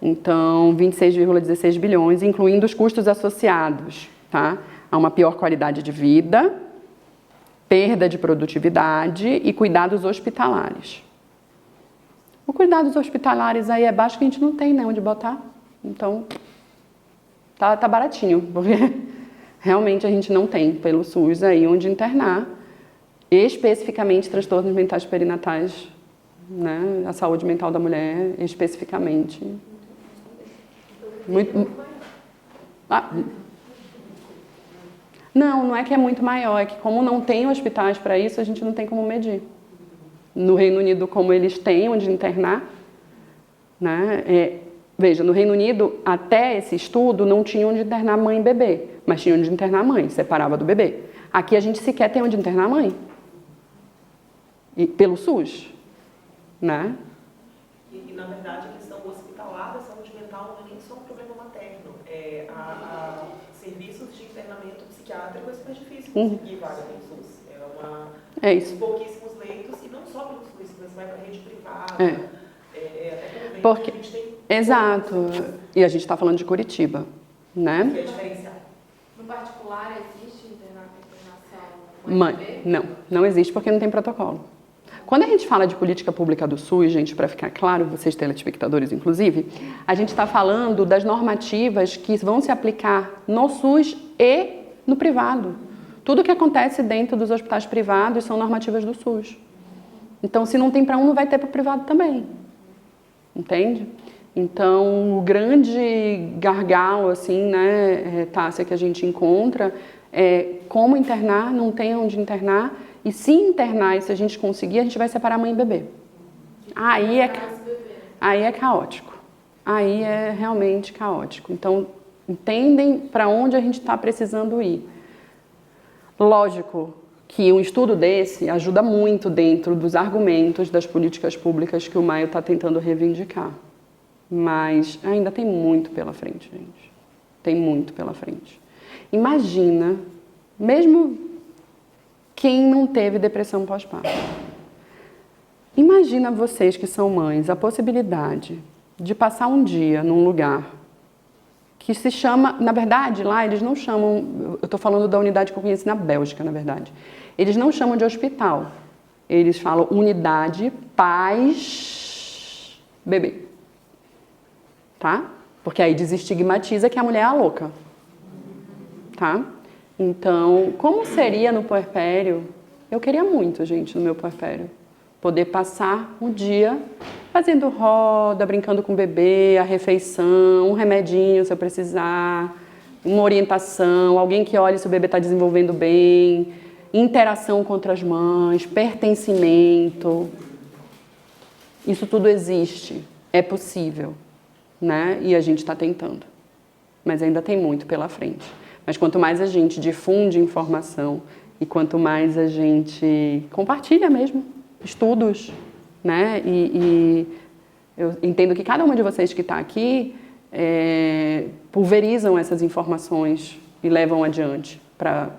Então, 26,16 bilhões, incluindo os custos associados, tá? A uma pior qualidade de vida, perda de produtividade e cuidados hospitalares. O cuidados hospitalares aí é baixo que a gente não tem, né, onde botar. Então, tá baratinho, porque realmente a gente não tem pelo SUS aí onde internar, especificamente transtornos mentais perinatais, né, a saúde mental da mulher, especificamente. Muito... Não é que é muito maior, é que como não tem hospitais para isso, a gente não tem como medir. No Reino Unido, como eles têm onde internar, né? Veja, no Reino Unido, até esse estudo, não tinha onde internar mãe e bebê, mas tinha onde internar a mãe, separava do bebê. Aqui a gente sequer tem onde internar a mãe, e, pelo SUS, né?
E, na verdade, a questão hospitalar da saúde mental não é nem só um problema materno. Serviços de internamento psiquiátrico é super difícil conseguir vaga no SUS.
É isso.
Pouquíssimos leitos, e não só pelo SUS, mas vai para a rede privada. Até pelo
Porque,
a gente tem...
exato. E a gente está falando de Curitiba, né?
Que é diferenciado.
No particular, existe internação
Mãe, não existe porque não tem protocolo. Quando a gente fala de política pública do SUS, gente, para ficar claro, vocês telespectadores inclusive, a gente está falando das normativas que vão se aplicar no SUS e no privado. Tudo que acontece dentro dos hospitais privados são normativas do SUS. Então, se não tem para um, não vai ter para o privado também. Entende? Então, o grande gargalo, assim, né, Tássia, que a gente encontra é como internar, não tem onde internar. E se internar, e se a gente conseguir, a gente vai separar mãe e bebê. Aí é caótico. Aí é realmente caótico. Então, entendem para onde a gente está precisando ir. Lógico que um estudo desse ajuda muito dentro dos argumentos das políticas públicas que o Maio está tentando reivindicar. Mas ainda tem muito pela frente, gente. Tem muito pela frente. Imagina, mesmo quem não teve depressão pós-parto. Imagina vocês que são mães a possibilidade de passar um dia num lugar que se chama, na verdade, lá eles não chamam, eu estou falando da unidade que eu conheci na Bélgica, na verdade. Eles não chamam de hospital, eles falam unidade pais bebê. Tá? Porque aí desestigmatiza que a mulher é a louca. Tá? Então, como seria no puerpério? Eu queria muito, gente, no meu puerpério. Poder passar um dia fazendo roda, brincando com o bebê, a refeição, um remedinho se eu precisar, uma orientação, alguém que olhe se o bebê está desenvolvendo bem, interação com outras mães, pertencimento. Isso tudo existe, é possível, né? E a gente está tentando. Mas ainda tem muito pela frente. Mas quanto mais a gente difunde informação e quanto mais a gente compartilha mesmo estudos, né? E eu entendo que cada uma de vocês que está aqui pulverizam essas informações e levam adiante para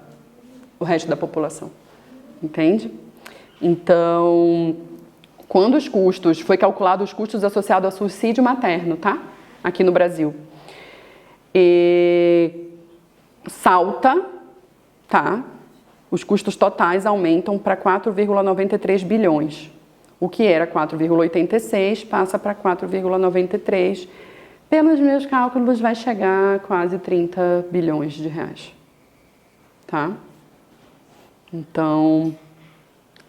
o resto da população. Entende? Então, quando os custos, foi calculado os custos associados ao suicídio materno, tá? Aqui no Brasil. Salta, tá? Os custos totais aumentam para 4,93 bilhões. O que era 4,86 passa para 4,93. Pelos meus cálculos, vai chegar a quase 30 bilhões de reais. Tá? Então,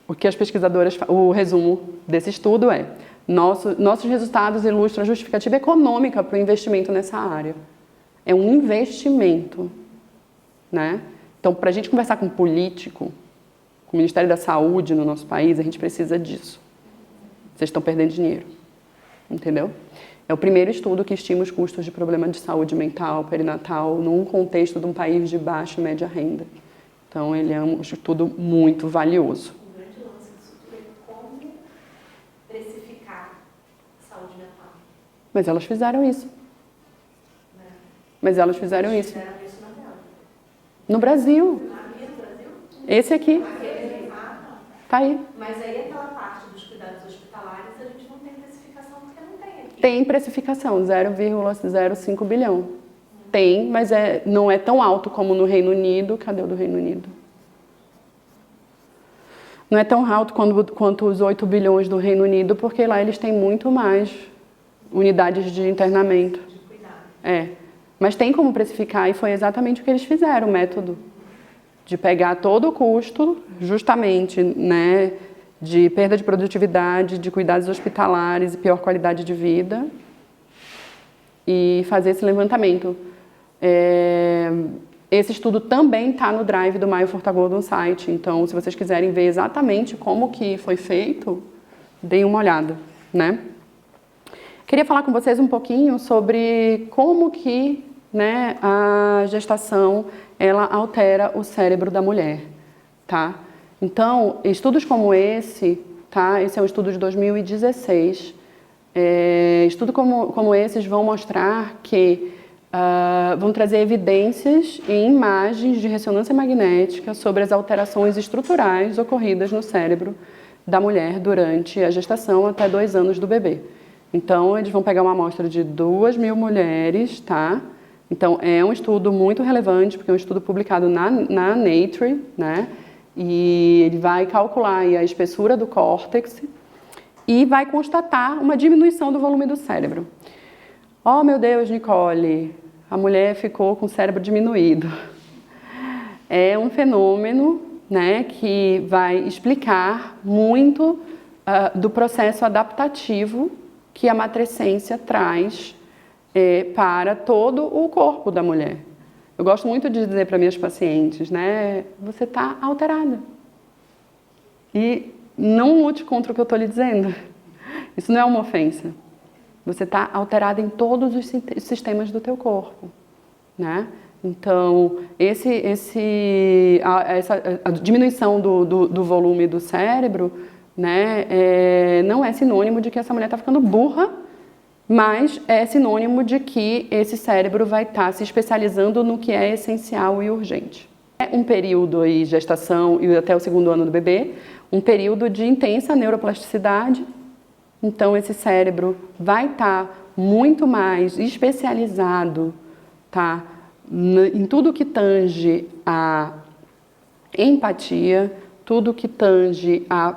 o que as pesquisadoras... O resumo desse estudo é: Nossos resultados ilustram a justificativa econômica para o investimento nessa área. É um investimento, né? Então, para a gente conversar com político, com o Ministério da Saúde no nosso país, a gente precisa disso. Vocês estão perdendo dinheiro, entendeu? É o primeiro estudo que estima os custos de problema de saúde mental, perinatal, num contexto de um país de baixa e média renda. Então, ele é um estudo muito valioso.
O grande lance disso tudo é como precificar saúde mental.
Mas elas fizeram isso.
Né?
Mas elas fizeram isso.
Fizeram isso na real.
No Brasil.
Aqui no Brasil?
Esse aqui.
Não.
Tá aí.
Mas aí aquela parte dos cuidados hospitalares a gente não tem precificação porque não tem aqui.
Tem precificação, 0,05 bilhão. Tem, mas não é tão alto como no Reino Unido. Cadê o do Reino Unido? Não é tão alto quanto os 8 bilhões do Reino Unido, porque lá eles têm muito mais unidades de internamento.
De cuidado.
É. Mas tem como precificar, e foi exatamente o que eles fizeram, o método de pegar todo o custo, justamente, né, de perda de produtividade, de cuidados hospitalares e pior qualidade de vida, e fazer esse levantamento. Esse estudo também está no drive do Maio Furtagol no site, então se vocês quiserem ver exatamente como que foi feito, deem uma olhada, né? Queria falar com vocês um pouquinho sobre como que, né, a gestação ela altera o cérebro da mulher, tá? Então, estudos como esse, tá? Esse é um estudo de 2016. Estudos como esses vão mostrar que vão trazer evidências em imagens de ressonância magnética sobre as alterações estruturais ocorridas no cérebro da mulher durante a gestação até 2 anos do bebê. Então, eles vão pegar uma amostra de 2.000 mulheres, tá? Então, é um estudo muito relevante, porque é um estudo publicado na Nature, né? E ele vai calcular aí a espessura do córtex e vai constatar uma diminuição do volume do cérebro. Oh, meu Deus, Nicole, a mulher ficou com o cérebro diminuído. É um fenômeno, né, que vai explicar muito do processo adaptativo que a matrescência traz para todo o corpo da mulher. Eu gosto muito de dizer para minhas pacientes, né, você está alterada. E não lute contra o que eu estou lhe dizendo. Isso não é uma ofensa. Você está alterada em todos os sistemas do teu corpo, né? Então, a diminuição do volume do cérebro, né, não é sinônimo de que essa mulher está ficando burra, mas é sinônimo de que esse cérebro vai estar se especializando no que é essencial e urgente. É um período aí, gestação e até o 2º ano do bebê, um período de intensa neuroplasticidade. Então, esse cérebro vai estar muito mais especializado, tá, em tudo que tange a empatia, tudo que tange a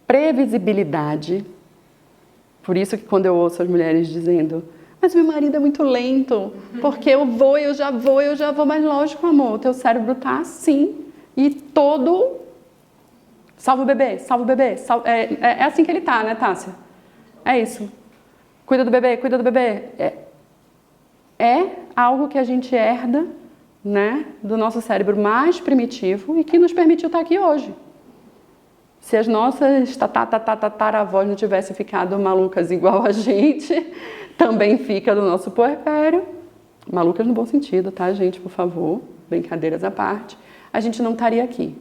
previsibilidade. Por isso que quando eu ouço as mulheres dizendo, mas meu marido é muito lento, porque eu já vou, mas lógico, amor, o teu cérebro tá assim, e todo... Salva o bebê, é assim que ele tá, né, Tássia? É isso. Cuida do bebê. É algo que a gente herda, né, do nosso cérebro mais primitivo e que nos permitiu estar aqui hoje. Se as nossas tataravós não tivessem ficado malucas igual a gente, também fica do nosso puerpério. Malucas no bom sentido, tá, gente? Por favor, brincadeiras à parte. A gente não estaria aqui.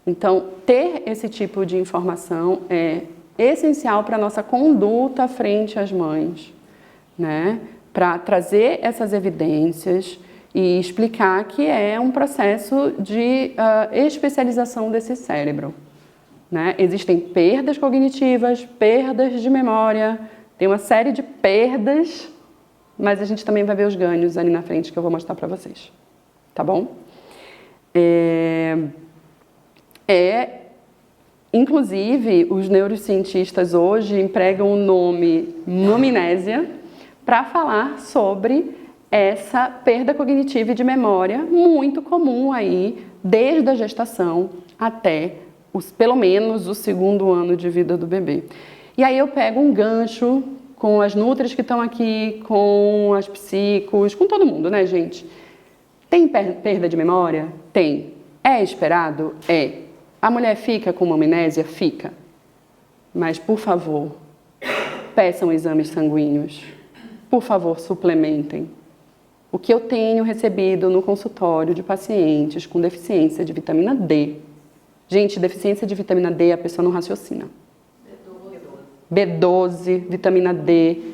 Então, ter esse tipo de informação é essencial para a nossa conduta frente às mães, né? Para trazer essas evidências e explicar que é um processo de especialização desse cérebro, né? Existem perdas cognitivas, perdas de memória, tem uma série de perdas, mas a gente também vai ver os ganhos ali na frente que eu vou mostrar para vocês, tá bom? Inclusive, os neurocientistas hoje empregam o nome nomimnésia para falar sobre essa perda cognitiva e de memória muito comum aí, desde a gestação até pelo menos o 2º ano de vida do bebê. E aí eu pego um gancho com as nutris que estão aqui, com as psicos, com todo mundo, né, gente? Tem perda de memória? Tem. É esperado? É. A mulher fica com uma amnésia? Fica. Mas, por favor, peçam exames sanguíneos. Por favor, suplementem. O que eu tenho recebido no consultório de pacientes com deficiência de vitamina D. Gente, deficiência de vitamina D, a pessoa não raciocina. B12, vitamina D,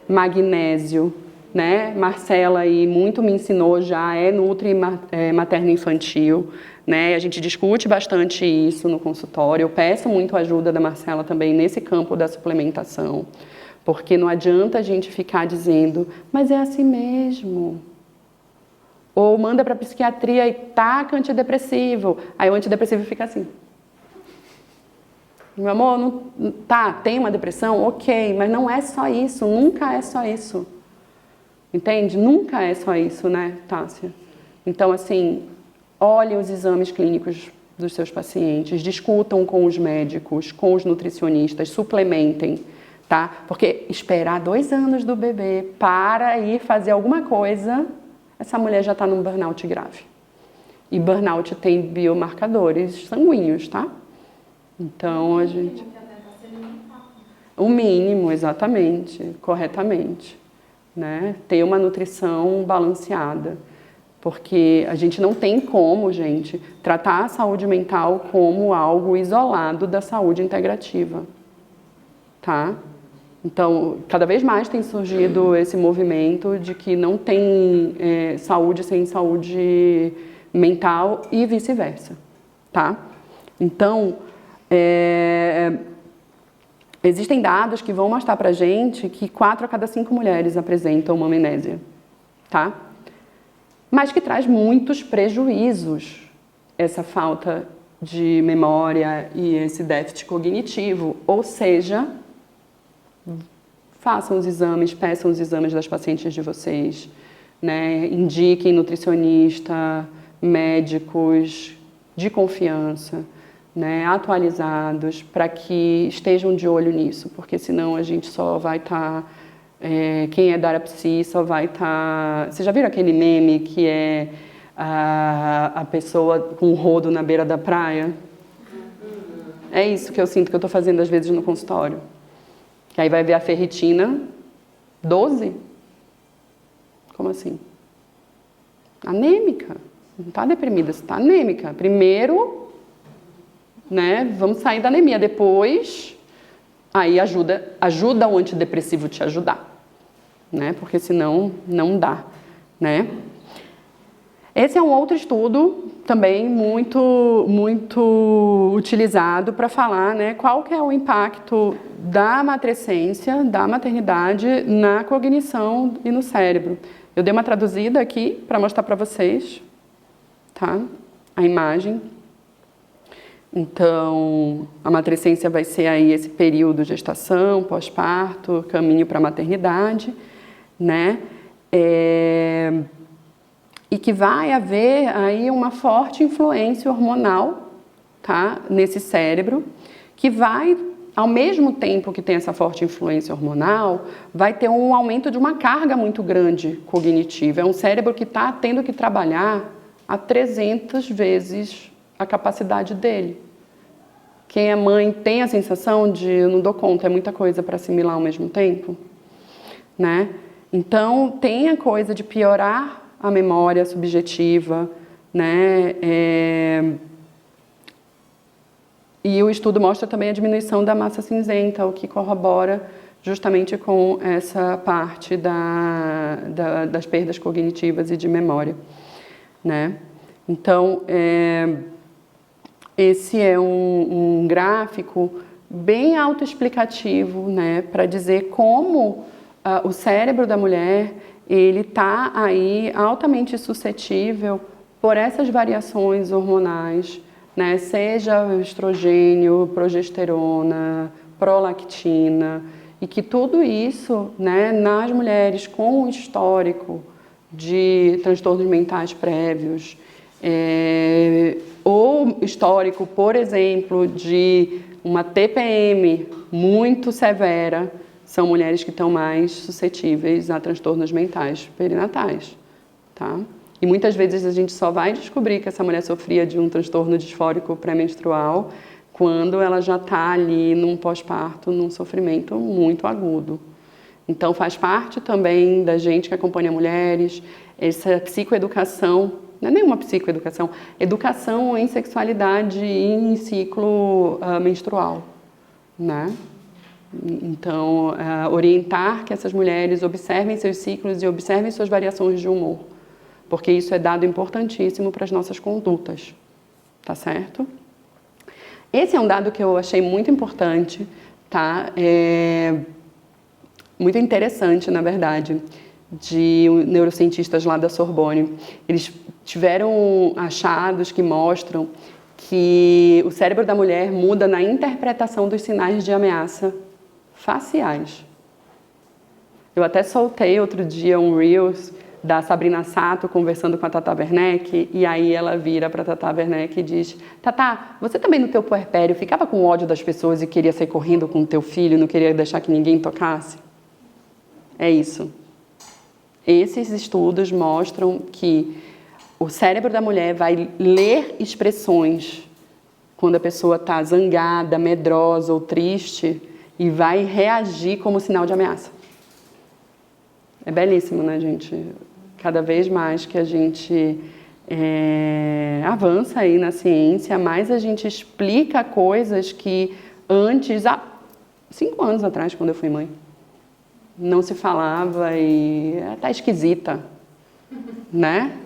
magnésio, né? Marcela aí muito me ensinou já, é nutri materno-infantil, né? A gente discute bastante isso no consultório. Eu peço muito a ajuda da Marcela também nesse campo da suplementação, porque não adianta a gente ficar dizendo, mas é assim mesmo. Ou manda para psiquiatria e taca antidepressivo. Aí o antidepressivo fica assim. Meu amor, não, tá, tem uma depressão? Ok, mas não é só isso, nunca é só isso. Entende? Nunca é só isso, né, Tássia? Então, assim, olhem os exames clínicos dos seus pacientes, discutam com os médicos, com os nutricionistas, suplementem, tá? Porque esperar 2 anos do bebê para ir fazer alguma coisa, essa mulher já está num burnout grave. E burnout tem biomarcadores sanguíneos, tá? Então, a gente... O mínimo, exatamente, corretamente. Né? Ter uma nutrição balanceada. Porque a gente não tem como, gente, tratar a saúde mental como algo isolado da saúde integrativa. Tá? Então, cada vez mais tem surgido esse movimento de que não tem saúde sem saúde mental e vice-versa. Tá? Então... existem dados que vão mostrar pra gente que 4 a cada 5 mulheres apresentam uma amnésia, tá? Mas que traz muitos prejuízos, essa falta de memória e esse déficit cognitivo. Ou seja, façam os exames, peçam os exames das pacientes de vocês, né? Indiquem nutricionista, médicos de confiança, né, atualizados, para que estejam de olho nisso, porque senão a gente só vai estar, quem é da área psi só vai estar... Vocês já viram aquele meme que é a pessoa com um rodo na beira da praia? É isso que eu sinto que eu estou fazendo às vezes no consultório. Que aí vai ver a ferritina 12? Como assim? Anêmica. Não está deprimida, você está anêmica. Primeiro... né? Vamos sair da anemia. Depois, aí ajuda o antidepressivo te ajudar, né? Porque senão não dá, né? Esse é um outro estudo também muito utilizado para falar, né, qual que é o impacto da matrescência, da maternidade na cognição e no cérebro. Eu dei uma traduzida aqui para mostrar para vocês, tá? A imagem. Então, a matrescência vai ser aí esse período de gestação, pós-parto, caminho para a maternidade, né? E que vai haver aí uma forte influência hormonal, tá? Nesse cérebro, que vai, ao mesmo tempo que tem essa forte influência hormonal, vai ter um aumento de uma carga muito grande cognitiva. É um cérebro que está tendo que trabalhar a 300 vezes a capacidade dele. Quem é mãe tem a sensação de eu não dou conta, é muita coisa para assimilar ao mesmo tempo, né? Então, tem a coisa de piorar a memória subjetiva, né? E o estudo mostra também a diminuição da massa cinzenta, o que corrobora justamente com essa parte das perdas cognitivas e de memória, né? Então, esse é um gráfico bem autoexplicativo, né, para dizer como o cérebro da mulher ele está aí altamente suscetível por essas variações hormonais, né, seja o estrogênio, progesterona, prolactina, e que tudo isso, né, nas mulheres com um histórico de transtornos mentais prévios, ou histórico, por exemplo, de uma TPM muito severa, são mulheres que estão mais suscetíveis a transtornos mentais perinatais, tá? E muitas vezes a gente só vai descobrir que essa mulher sofria de um transtorno disfórico pré-menstrual quando ela já está ali num pós-parto, num sofrimento muito agudo. Então faz parte também da gente que acompanha mulheres, essa psicoeducação, não é nenhuma psicoeducação, educação em sexualidade e em ciclo menstrual, né? Então, orientar que essas mulheres observem seus ciclos e observem suas variações de humor, porque isso é dado importantíssimo para as nossas condutas, tá certo? Esse é um dado que eu achei muito importante, tá? Muito interessante, na verdade, de neurocientistas lá da Sorbonne. Eles tiveram achados que mostram que o cérebro da mulher muda na interpretação dos sinais de ameaça faciais. Eu até soltei outro dia um Reels da Sabrina Sato conversando com a Tata Werneck, e aí ela vira para a Tata Werneck e diz: Tata, você também no teu puerpério ficava com ódio das pessoas e queria sair correndo com o teu filho, não queria deixar que ninguém tocasse? É isso. Esses estudos mostram que o cérebro da mulher vai ler expressões quando a pessoa está zangada, medrosa ou triste e vai reagir como sinal de ameaça. É belíssimo, né, gente? Cada vez mais que a gente avança aí na ciência, mais a gente explica coisas que antes, há 5 anos atrás, quando eu fui mãe, não se falava e tá esquisita, né?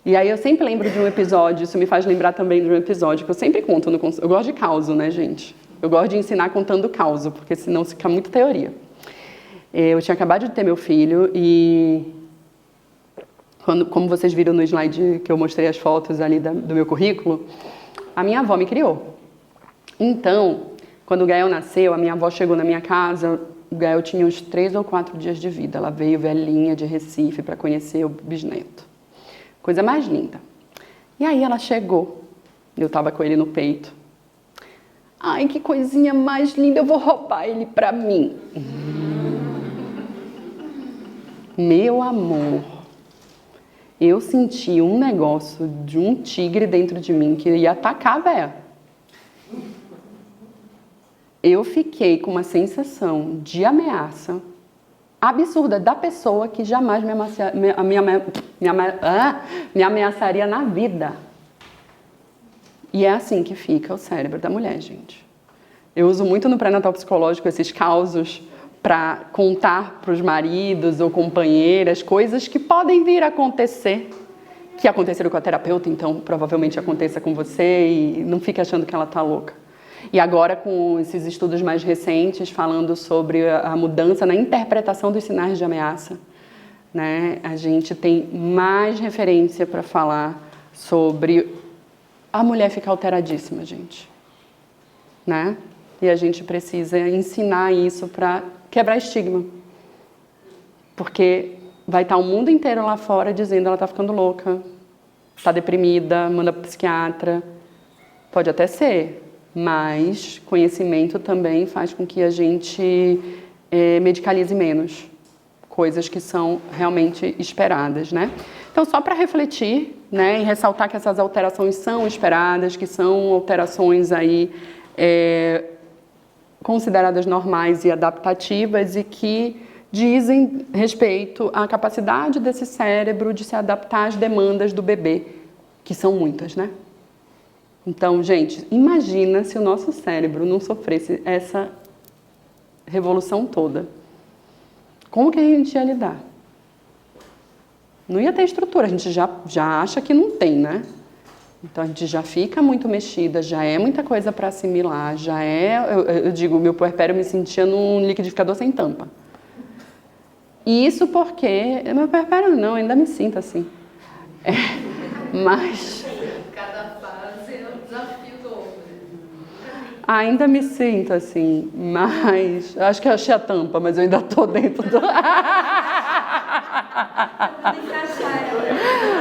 E aí eu sempre lembro de um episódio, isso me faz lembrar também de um episódio que eu sempre conto no consultório. Eu gosto de causo, né, gente? Eu gosto de ensinar contando causo, porque senão fica muita teoria. Eu tinha acabado de ter meu filho e, como vocês viram no slide que eu mostrei as fotos ali do meu currículo, a minha avó me criou. Então, quando o Gael nasceu, a minha avó chegou na minha casa, o Gael tinha uns 3 ou 4 dias de vida. Ela veio velhinha de Recife para conhecer o bisneto. Coisa mais linda. E aí ela chegou, eu estava com ele no peito. Ai, que coisinha mais linda, eu vou roubar ele para mim. Meu amor, eu senti um negócio de um tigre dentro de mim que ia atacar a véia. Eu fiquei com uma sensação de ameaça absurda da pessoa que jamais me ameaçaria na vida. E é assim que fica o cérebro da mulher, gente. Eu uso muito no pré-natal psicológico esses causos para contar para os maridos ou companheiras coisas que podem vir a acontecer, que aconteceram com a terapeuta, então provavelmente aconteça com você e não fique achando que ela está louca. E agora com esses estudos mais recentes falando sobre a mudança na interpretação dos sinais de ameaça, né, a gente tem mais referência para falar sobre a mulher ficar alteradíssima, gente, né? E a gente precisa ensinar isso para quebrar estigma. Porque vai estar o mundo inteiro lá fora dizendo ela está ficando louca, está deprimida, manda para o psiquiatra. Pode até ser, mas conhecimento também faz com que a gente medicalize menos coisas que são realmente esperadas, né? Então, só para refletir, né, e ressaltar que essas alterações são esperadas, que são alterações aí consideradas normais e adaptativas e que dizem respeito à capacidade desse cérebro de se adaptar às demandas do bebê, que são muitas, né? Então, gente, imagina se o nosso cérebro não sofresse essa revolução toda. Como que a gente ia lidar? Não ia ter estrutura, a gente já acha que não tem, né? Então a gente já fica muito mexida, já é muita coisa para assimilar, já eu digo, meu puerpério eu me sentia num liquidificador sem tampa. E isso porque, meu puerpério não, ainda me sinto assim. Mas...
Cada fase é um desafio novo.
Ainda me sinto assim, mas... Acho que eu achei a tampa, mas eu ainda tô dentro do...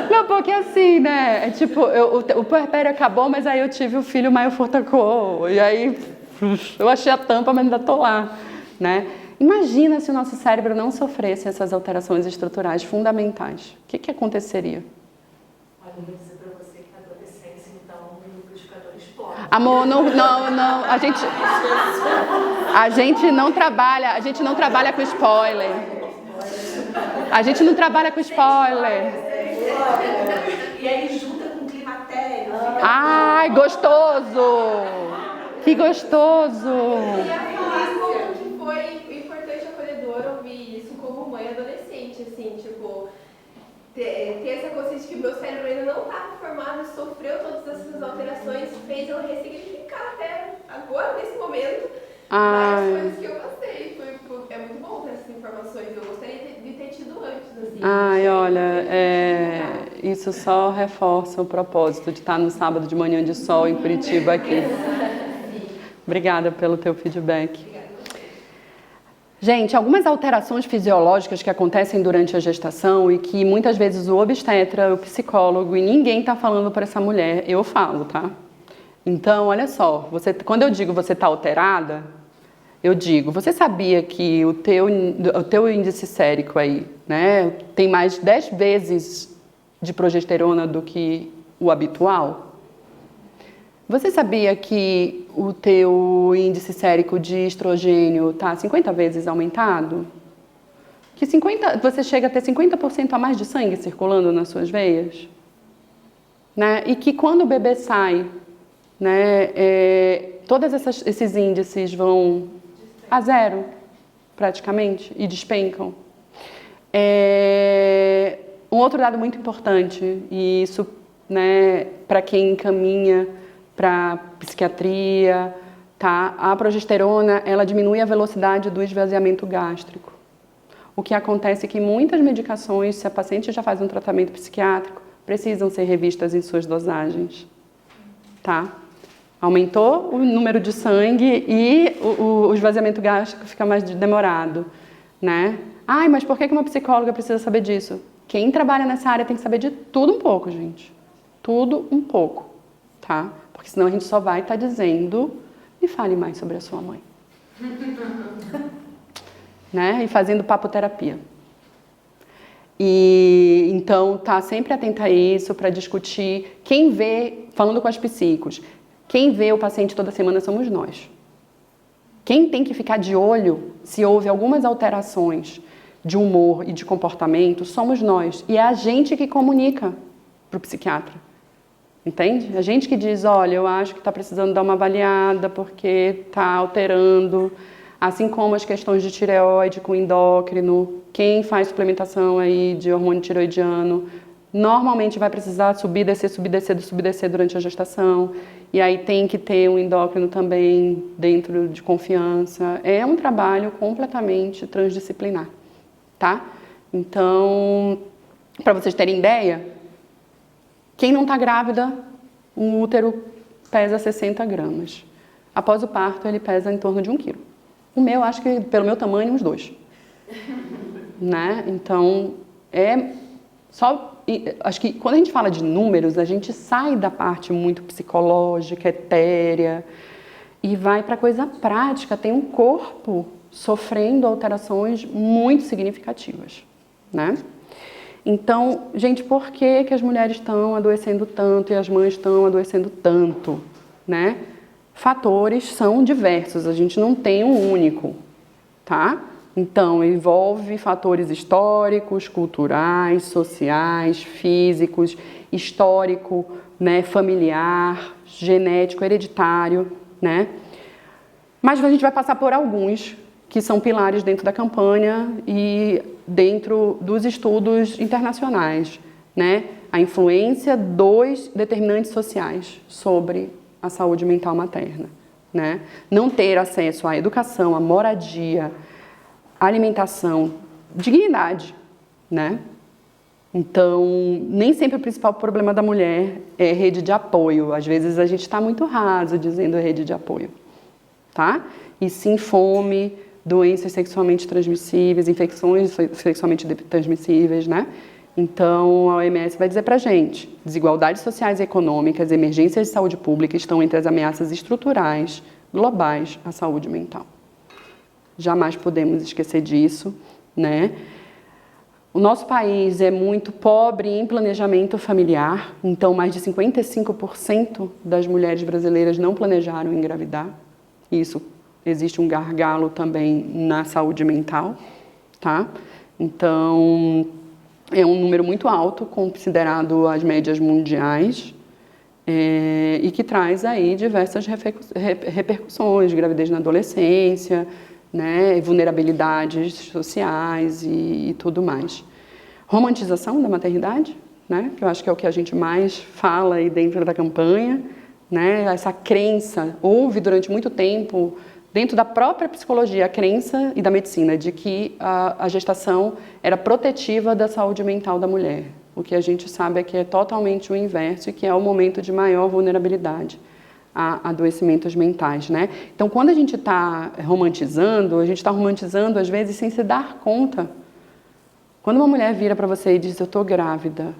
Não, Não, que assim, né? É tipo, o puerpério acabou, mas aí eu tive o filho Maio Furtacô. E aí eu achei a tampa, mas ainda tô lá, né? Imagina se o nosso cérebro não sofresse essas alterações estruturais fundamentais. O que aconteceria?
Olha, eu vou dizer pra você que na adolescência, então, o liquidificador explode.
Amor, não, a gente não trabalha com spoiler. A gente não trabalha com spoiler.
E aí junta com o climatério.
Ai, gostoso! Que gostoso!
Eu ia falar como que foi importante e acolhedor ouvir isso como mãe adolescente, assim, tipo, ter essa consciência de que meu cérebro ainda não estava formado, sofreu todas essas alterações, fez eu ressignificar até agora, nesse momento, várias coisas que eu passei. É muito bom ter essas informações, eu gostaria de ter tido antes, assim.
Ai, olha, isso só reforça o propósito de estar no sábado de manhã de sol em Curitiba aqui. Obrigada pelo teu feedback. Gente, algumas alterações fisiológicas que acontecem durante a gestação e que muitas vezes o obstetra, o psicólogo e ninguém está falando para essa mulher, eu falo, tá? Então, olha só, quando eu digo você está alterada, eu digo, você sabia que o teu índice sérico aí, né, tem mais de 10 vezes de progesterona do que o habitual? Você sabia que o teu índice sérico de estrogênio está 50 vezes aumentado? Que você chega a ter 50% a mais de sangue circulando nas suas veias? Né? E que quando o bebê sai, né, todos esses índices vão a zero, praticamente, e despencam. Um outro dado muito importante, e isso, né, para quem encaminha para psiquiatria, tá? A progesterona, ela diminui a velocidade do esvaziamento gástrico. O que acontece é que muitas medicações, se a paciente já faz um tratamento psiquiátrico, precisam ser revistas em suas dosagens, tá? Aumentou o número de sangue e o esvaziamento gástrico fica mais demorado, né? Ai, mas por que uma psicóloga precisa saber disso? Quem trabalha nessa área tem que saber de tudo um pouco, gente. Tudo um pouco, tá? Porque senão a gente só vai estar dizendo, me fale mais sobre a sua mãe. Né? E fazendo papoterapia. E então, tá sempre atenta a isso para discutir. Quem vê, falando com as psicos, quem vê o paciente toda semana somos nós. Quem tem que ficar de olho se houve algumas alterações de humor e de comportamento somos nós. E é a gente que comunica para o psiquiatra. Entende? A gente que diz, olha, eu acho que está precisando dar uma avaliada porque está alterando, assim como as questões de tireoide com endócrino, quem faz suplementação aí de hormônio tireoidiano, normalmente vai precisar subir, descer durante a gestação, e aí tem que ter um endócrino também dentro de confiança. É um trabalho completamente transdisciplinar, tá? Então, para vocês terem ideia, quem não está grávida, o útero pesa 60 gramas. Após o parto, ele pesa em torno de 1 quilo. O meu, acho que, pelo meu tamanho, uns 2. Né? Então, acho que quando a gente fala de números, a gente sai da parte muito psicológica, etérea, e vai para a coisa prática. Tem um corpo sofrendo alterações muito significativas, né? Então, gente, por que as mulheres estão adoecendo tanto e as mães estão adoecendo tanto, né? Fatores são diversos, a gente não tem um único, tá? Então, envolve fatores históricos, culturais, sociais, físicos, histórico, né, familiar, genético, hereditário, né? Mas a gente vai passar por alguns que são pilares dentro da campanha e dentro dos estudos internacionais, né? A influência dos determinantes sociais sobre a saúde mental materna, né? Não ter acesso à educação, à moradia, à alimentação, dignidade, né? Então, nem sempre o principal problema da mulher é rede de apoio. Às vezes a gente está muito raso dizendo rede de apoio, tá? E sim fome, doenças sexualmente transmissíveis, infecções sexualmente transmissíveis, né? Então, a OMS vai dizer para a gente, desigualdades sociais e econômicas, emergências de saúde pública estão entre as ameaças estruturais, globais à saúde mental. Jamais podemos esquecer disso, né? O nosso país é muito pobre em planejamento familiar, então mais de 55% das mulheres brasileiras não planejaram engravidar. Isso, existe um gargalo também na saúde mental, tá? Então, é um número muito alto, considerado as médias mundiais, e que traz aí diversas repercussões, gravidez na adolescência, né, vulnerabilidades sociais e tudo mais. Romantização da maternidade, né, que eu acho que é o que a gente mais fala aí dentro da campanha, né, essa crença, houve durante muito tempo, dentro da própria psicologia, a crença e da medicina, de que a gestação era protetiva da saúde mental da mulher. O que a gente sabe é que é totalmente o inverso e que é o momento de maior vulnerabilidade a adoecimentos mentais, né? Então, quando a gente está romantizando, a gente está romantizando, às vezes, sem se dar conta. Quando uma mulher vira para você e diz, eu estou grávida,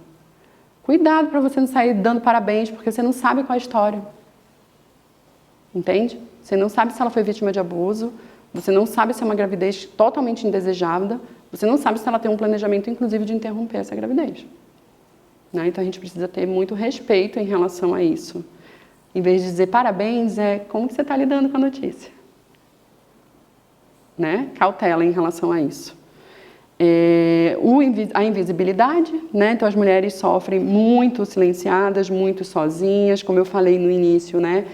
cuidado para você não sair dando parabéns, porque você não sabe qual é a história. Entende? Você não sabe se ela foi vítima de abuso, você não sabe se é uma gravidez totalmente indesejada, você não sabe se ela tem um planejamento, inclusive, de interromper essa gravidez. Né? Então, a gente precisa ter muito respeito em relação a isso. Em vez de dizer parabéns, é como que você está lidando com a notícia. Né? Cautela em relação a isso. A invisibilidade, né? Então as mulheres sofrem muito silenciadas, muito sozinhas, como eu falei no início, né?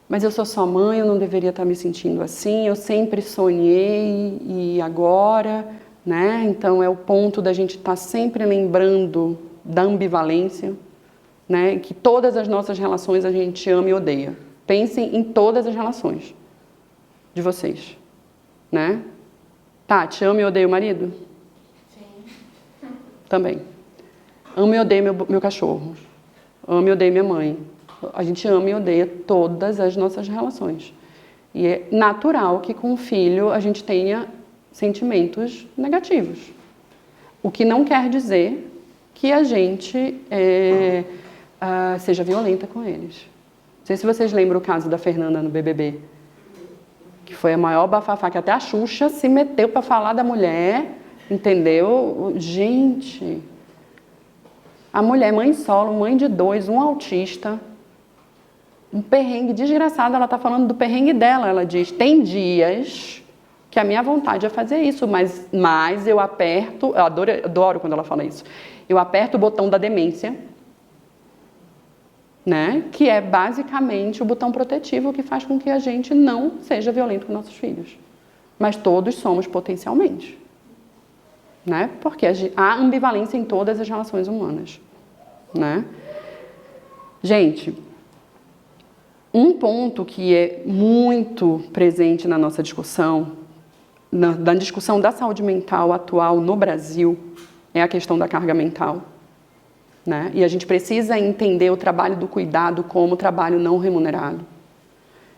Mas eu sou só mãe, eu não deveria estar me sentindo assim, eu sempre sonhei e agora, né? Então é o ponto da gente estar sempre lembrando da ambivalência, né, que todas as nossas relações a gente ama e odeia. Pensem em todas as relações de vocês, né? Tati, ama e odeia o marido? Sim. Também. Amo e odeio meu cachorro. Amo e odeio minha mãe. A gente ama e odeia todas as nossas relações. E é natural que com o filho a gente tenha sentimentos negativos. O que não quer dizer que a gente seja violenta com eles. Não sei se vocês lembram o caso da Fernanda no BBB, que foi a maior bafafá, que até a Xuxa se meteu para falar da mulher, entendeu? Gente, a mulher, mãe solo, mãe de 2, um autista, um perrengue desgraçado, ela está falando do perrengue dela, ela diz, tem dias que a minha vontade é fazer isso, mas eu aperto, eu adoro quando ela fala isso, eu aperto o botão da demência, né? Que é basicamente o botão protetivo que faz com que a gente não seja violento com nossos filhos. Mas todos somos potencialmente. Né? Porque há ambivalência em todas as relações humanas. Né? Gente, um ponto que é muito presente na nossa discussão, na discussão da saúde mental atual no Brasil, é a questão da carga mental. Né? E a gente precisa entender o trabalho do cuidado como trabalho não remunerado.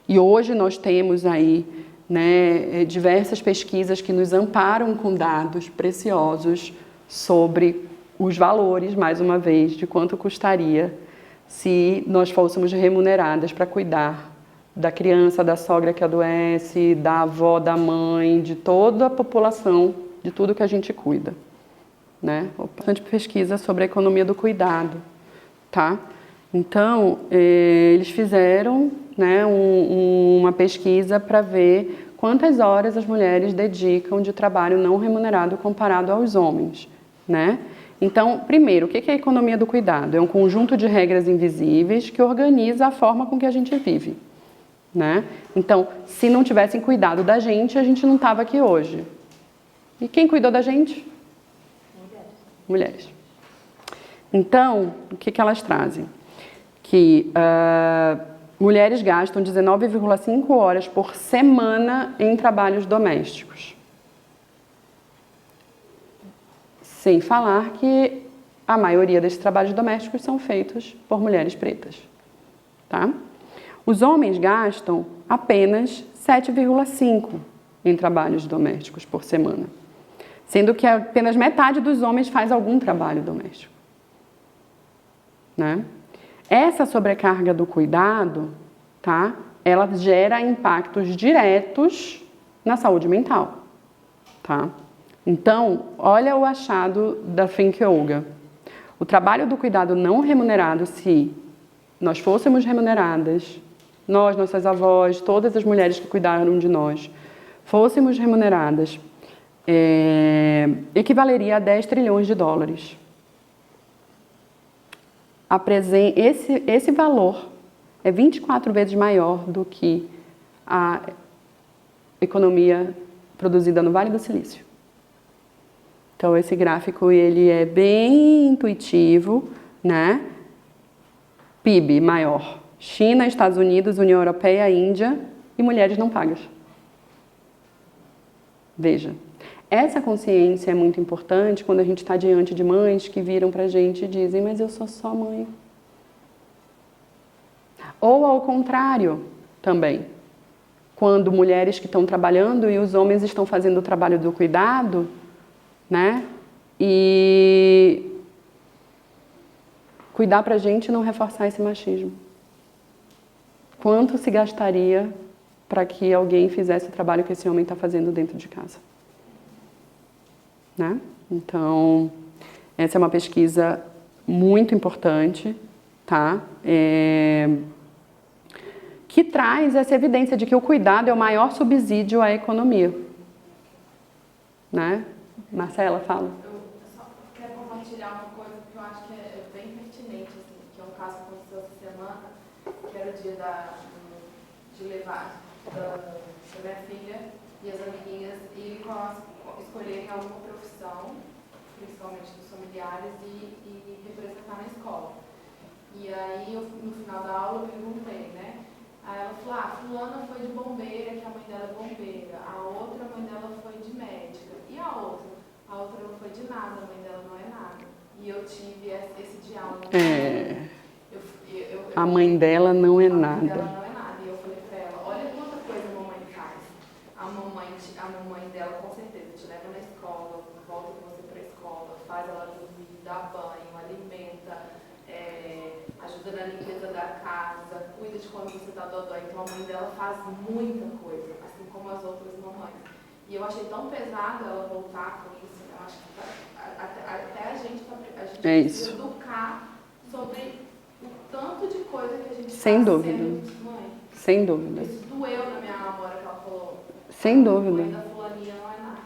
E hoje nós temos aí, né, diversas pesquisas que nos amparam com dados preciosos sobre os valores, mais uma vez, de quanto custaria se nós fôssemos remuneradas para cuidar da criança, da sogra que adoece, da avó, da mãe, de toda a população, de tudo que a gente cuida. Né? Bastante pesquisa sobre a economia do cuidado, tá? Então, eles fizeram, né, uma pesquisa para ver quantas horas as mulheres dedicam de trabalho não remunerado comparado aos homens, né? Então, primeiro, o que é a economia do cuidado? É um conjunto de regras invisíveis que organiza a forma com que a gente vive, né? Então, se não tivessem cuidado da gente não estava aqui hoje. E quem cuidou da gente? Mulheres. Então, o que elas trazem? Que mulheres gastam 19,5 horas por semana em trabalhos domésticos. Sem falar que a maioria desses trabalhos domésticos são feitos por mulheres pretas. Tá? Os homens gastam apenas 7,5 em trabalhos domésticos por semana. sendo que apenas metade dos homens faz algum trabalho doméstico, né? Essa sobrecarga do cuidado, tá? Ela gera impactos diretos na saúde mental, tá? Então, olha o achado da Think Yoga. O trabalho do cuidado não remunerado, se nós fôssemos remuneradas, nós, nossas avós, todas as mulheres que cuidaram de nós, fôssemos remuneradas, equivaleria a 10 trilhões de dólares. Esse valor é 24 vezes maior do que a economia produzida no Vale do Silício. Então, esse gráfico ele é bem intuitivo, né? PIB maior. China, Estados Unidos, União Europeia, Índia e mulheres não pagas. Veja, essa consciência é muito importante quando a gente está diante de mães que viram pra gente e dizem, mas eu sou só mãe. Ou ao contrário também, quando mulheres que estão trabalhando e os homens estão fazendo o trabalho do cuidado, né? E cuidar pra gente não reforçar esse machismo. Quanto se gastaria para que alguém fizesse o trabalho que esse homem está fazendo dentro de casa? Né? Então, essa é uma pesquisa muito importante, tá? Que traz essa evidência de que o cuidado é o maior subsídio à economia. Né? Marcela, fala.
Eu só quero compartilhar uma coisa que eu acho que é bem pertinente, assim, que é um caso que aconteceu essa semana, que era o dia de levar da minha filha e as amiguinhas irem escolherem alguma profissão, principalmente dos familiares, e representar na escola. E aí, no final da aula, eu perguntei, né? Aí ela falou, fulana foi de bombeira, que a mãe dela é bombeira. A outra, a mãe dela foi de médica. E a outra? A outra não foi de nada, a mãe dela não é nada. E eu tive esse diálogo.
A mãe dela não é
A mãe
nada.
dela não é nada. E eu falei pra ela, olha quanta coisa a mamãe faz. A mamãe dela com certeza te leva na escola, volta com você pra escola, faz ela dormir, dá banho, alimenta, ajuda na limpeza da casa, cuida de quando você tá dodói. Então a mãe dela faz muita coisa, assim como as outras mamães. E eu achei tão pesado ela voltar com isso. Eu acho que até a gente precisa educar sobre o tanto de coisa que a gente
Sem
faz
dúvida.
sendo mãe.
Sem dúvida.
Isso doeu na minha hora que ela falou.
Sem dúvida.
A mãe da fulaninha não é nada.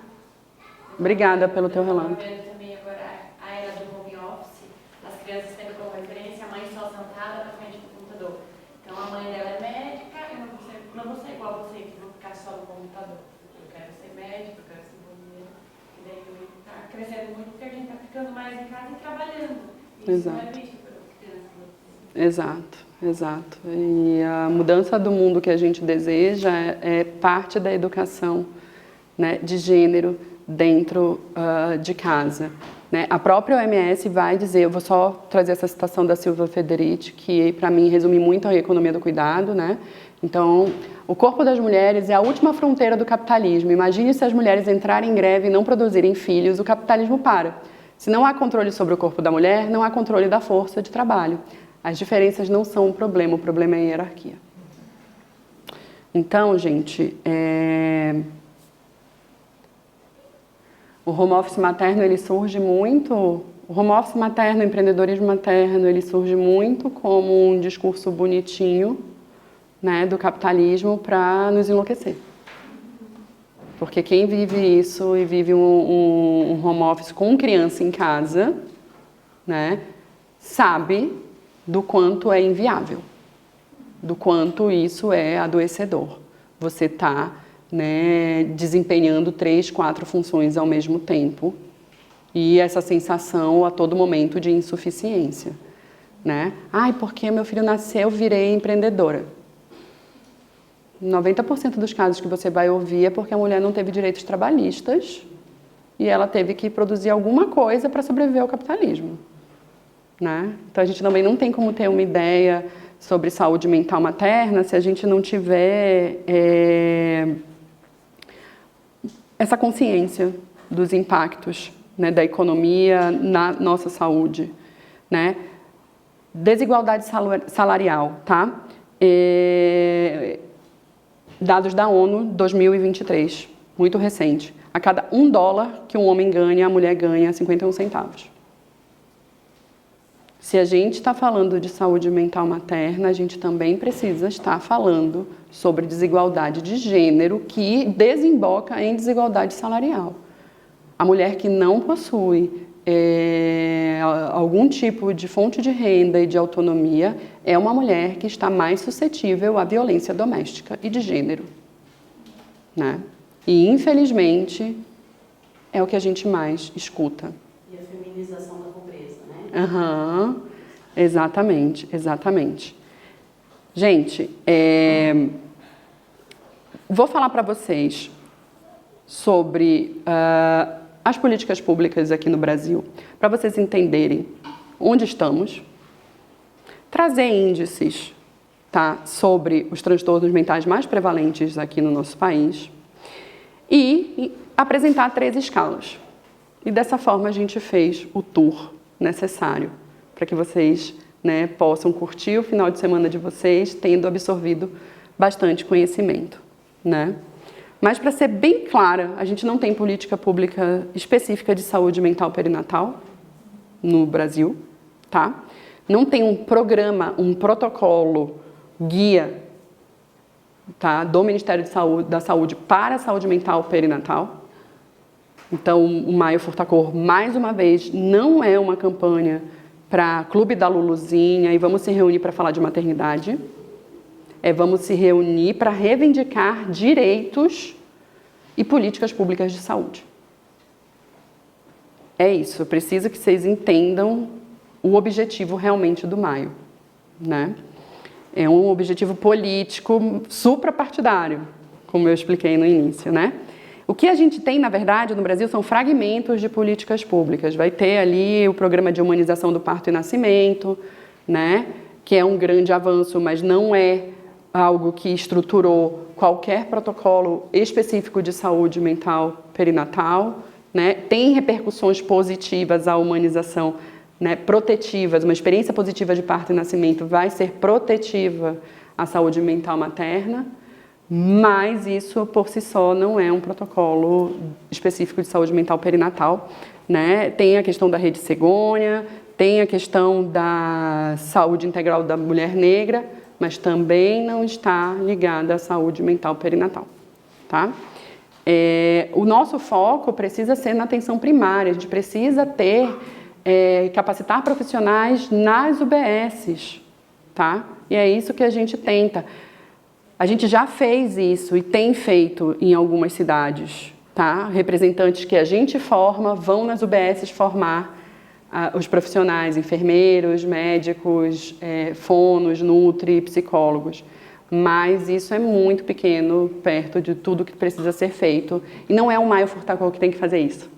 Obrigada pelo teu relato.
Eu vendo também agora a era do home office, as crianças tendo como referência a mãe só sentada na frente do computador. Então a mãe dela é médica, eu não vou ser igual a você que vou ficar só no computador. Eu quero ser médica, eu quero ser bombeira. E daí está crescendo muito porque a gente está ficando mais em casa e trabalhando. E isso não é visto pelas crianças.
Exato, exato. E a mudança do mundo que a gente deseja é parte da educação, né, de gênero dentro de casa. Né? A própria OMS vai dizer, eu vou só trazer essa citação da Silvia Federici, que para mim resume muito a economia do cuidado, né? Então, o corpo das mulheres é a última fronteira do capitalismo. Imagine se as mulheres entrarem em greve e não produzirem filhos, o capitalismo para. Se não há controle sobre o corpo da mulher, não há controle da força de trabalho. As diferenças não são o problema é a hierarquia. Então, gente, o home office materno, ele surge muito... O home office materno, o empreendedorismo materno, ele surge muito como um discurso bonitinho, né, do capitalismo para nos enlouquecer. Porque quem vive isso e vive um home office com criança em casa, né, sabe do quanto é inviável, do quanto isso é adoecedor. Você está, né, desempenhando 3, 4 funções ao mesmo tempo e essa sensação a todo momento de insuficiência. Né? Ai, porque meu filho nasceu, eu virei empreendedora. 90% dos casos que você vai ouvir é porque a mulher não teve direitos trabalhistas e ela teve que produzir alguma coisa para sobreviver ao capitalismo. Né? Então a gente também não tem como ter uma ideia sobre saúde mental materna se a gente não tiver essa consciência, dos impactos, né, da economia na nossa saúde, né? Desigualdade salarial, tá? Dados da ONU 2023, muito recente. A cada $1 que um homem ganha, a mulher ganha 51 centavos. Se a gente está falando de saúde mental materna, a gente também precisa estar falando sobre desigualdade de gênero que desemboca em desigualdade salarial. A mulher que não possui algum tipo de fonte de renda e de autonomia é uma mulher que está mais suscetível à violência doméstica e de gênero, né? E, infelizmente, é o que a gente mais escuta.
E a feminização da pobreza, né?
Aham, exatamente, exatamente. Gente, vou falar para vocês sobre as políticas públicas aqui no Brasil, para vocês entenderem onde estamos, trazer índices, tá, sobre os transtornos mentais mais prevalentes aqui no nosso país e apresentar 3 escalas. E dessa forma a gente fez o tour necessário para que vocês, né, possam curtir o final de semana de vocês tendo absorvido bastante conhecimento, né? Mas, para ser bem clara, a gente não tem política pública específica de saúde mental perinatal no Brasil, tá? Não tem um programa, um protocolo, guia, tá, do Ministério da Saúde para a saúde mental perinatal. Então, o Maio Furtacor, mais uma vez, não é uma campanha para Clube da Luluzinha e vamos se reunir para falar de maternidade. Vamos se reunir para reivindicar direitos e políticas públicas de saúde. É isso, eu preciso que vocês entendam o objetivo realmente do Maio, né? É um objetivo político suprapartidário, como eu expliquei no início, né? O que a gente tem, na verdade, no Brasil são fragmentos de políticas públicas. Vai ter ali o programa de humanização do parto e nascimento, né? Que é um grande avanço, mas não é algo que estruturou qualquer protocolo específico de saúde mental perinatal, né? Tem repercussões positivas à humanização, né? Protetivas, uma experiência positiva de parto e nascimento vai ser protetiva à saúde mental materna, mas isso por si só não é um protocolo específico de saúde mental perinatal, né? Tem a questão da rede cegônia, tem a questão da saúde integral da mulher negra, mas também não está ligada à saúde mental perinatal, tá? O nosso foco precisa ser na atenção primária, a gente precisa capacitar profissionais nas UBSs, tá? E é isso que a gente tenta. A gente já fez isso e tem feito em algumas cidades, tá? Representantes que a gente forma vão nas UBSs formar os profissionais, enfermeiros, médicos, fonos, nutri, psicólogos. Mas isso é muito pequeno perto de tudo que precisa ser feito. E não é o Maio Furtacor que tem que fazer isso.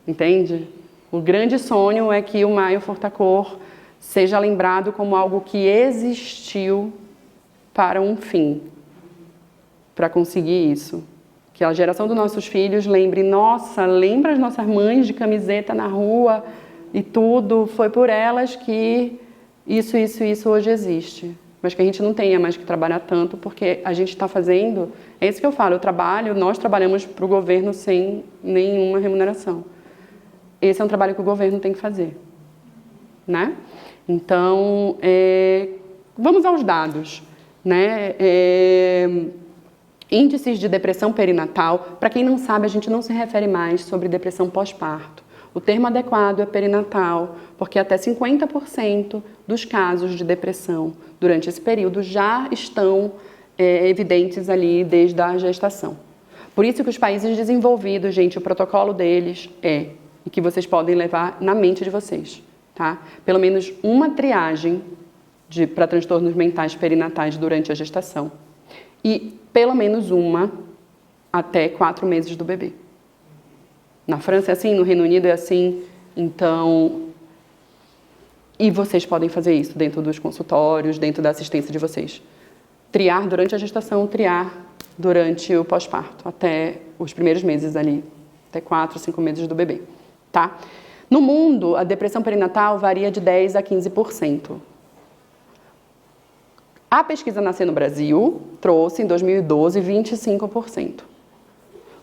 Entende? O grande sonho é que o Maio Furtacor seja lembrado como algo que existiu para um fim, para conseguir isso. Que a geração dos nossos filhos lembre, nossa, lembra as nossas mães de camiseta na rua e tudo, foi por elas que isso hoje existe. Mas que a gente não tenha mais que trabalhar tanto, porque a gente está fazendo, é isso que eu falo, nós trabalhamos para o governo sem nenhuma remuneração. Esse é um trabalho que o governo tem que fazer, né? Então, vamos aos dados, né? Índices de depressão perinatal, para quem não sabe, a gente não se refere mais sobre depressão pós-parto. O termo adequado é perinatal, porque até 50% dos casos de depressão durante esse período já estão evidentes ali desde a gestação. Por isso que os países desenvolvidos, gente, o protocolo deles e que vocês podem levar na mente de vocês, tá? Pelo menos uma triagem para transtornos mentais perinatais durante a gestação e pelo menos uma até 4 meses do bebê. Na França é assim, no Reino Unido é assim, então... E vocês podem fazer isso dentro dos consultórios, dentro da assistência de vocês. Triar durante a gestação, triar durante o pós-parto, até os primeiros meses ali até 4, 5 meses do bebê, tá? No mundo, a depressão perinatal varia de 10 a 15%. A pesquisa Nascer no Brasil trouxe, em 2012, 25%.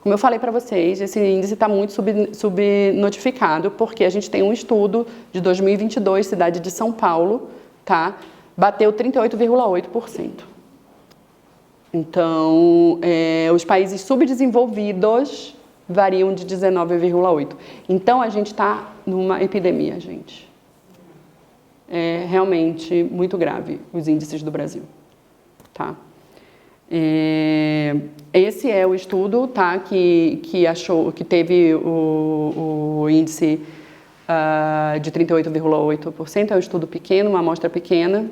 Como eu falei para vocês, esse índice está muito subnotificado, porque a gente tem um estudo de 2022, cidade de São Paulo, tá? Bateu 38,8%. Então, os países subdesenvolvidos variam de 19,8%. Então, a gente está numa epidemia, gente. É realmente muito grave os índices do Brasil, tá? Esse é o estudo, tá, que teve o índice de 38,8%, é um estudo pequeno, uma amostra pequena,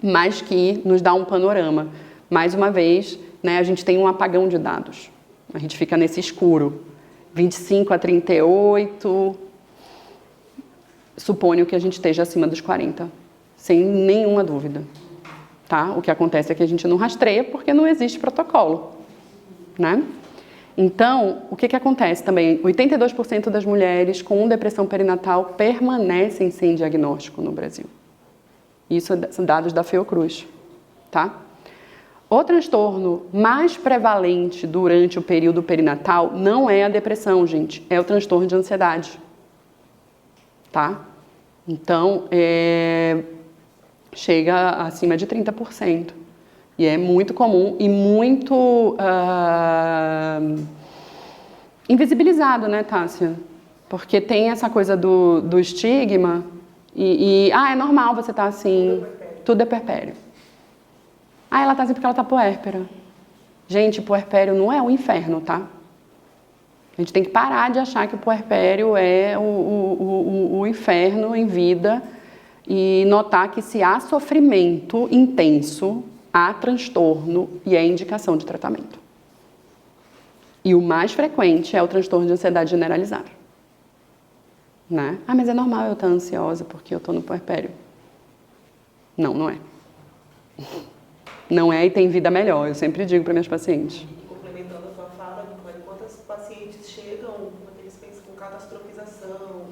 mas que nos dá um panorama. Mais uma vez, né, a gente tem um apagão de dados, a gente fica nesse escuro, 25 a 38, suponho que a gente esteja acima dos 40, sem nenhuma dúvida. Tá? O que acontece é que a gente não rastreia porque não existe protocolo, né? Então, o que acontece também? 82% das mulheres com depressão perinatal permanecem sem diagnóstico no Brasil. Isso são dados da Fiocruz, tá? O transtorno mais prevalente durante o período perinatal não é a depressão, gente, é o transtorno de ansiedade, tá? Então, chega acima de 30%. E é muito comum e muito invisibilizado, né, Tássia? Porque tem essa coisa do estigma é normal você estar assim, tudo é puerpério. Ela tá assim porque ela tá puérpera. Gente, puerpério não é o inferno, tá? A gente tem que parar de achar que o puerpério é o inferno em vida e notar que se há sofrimento intenso, há transtorno e é indicação de tratamento. E o mais frequente é o transtorno de ansiedade generalizada. Né? Mas é normal eu estar ansiosa porque eu estou no puerpério. Não, não é. Não é e tem vida melhor, eu sempre digo para minhas pacientes.
E complementando a sua fala, Nicole, quantas pacientes chegam quando eles pensam com catastrofização,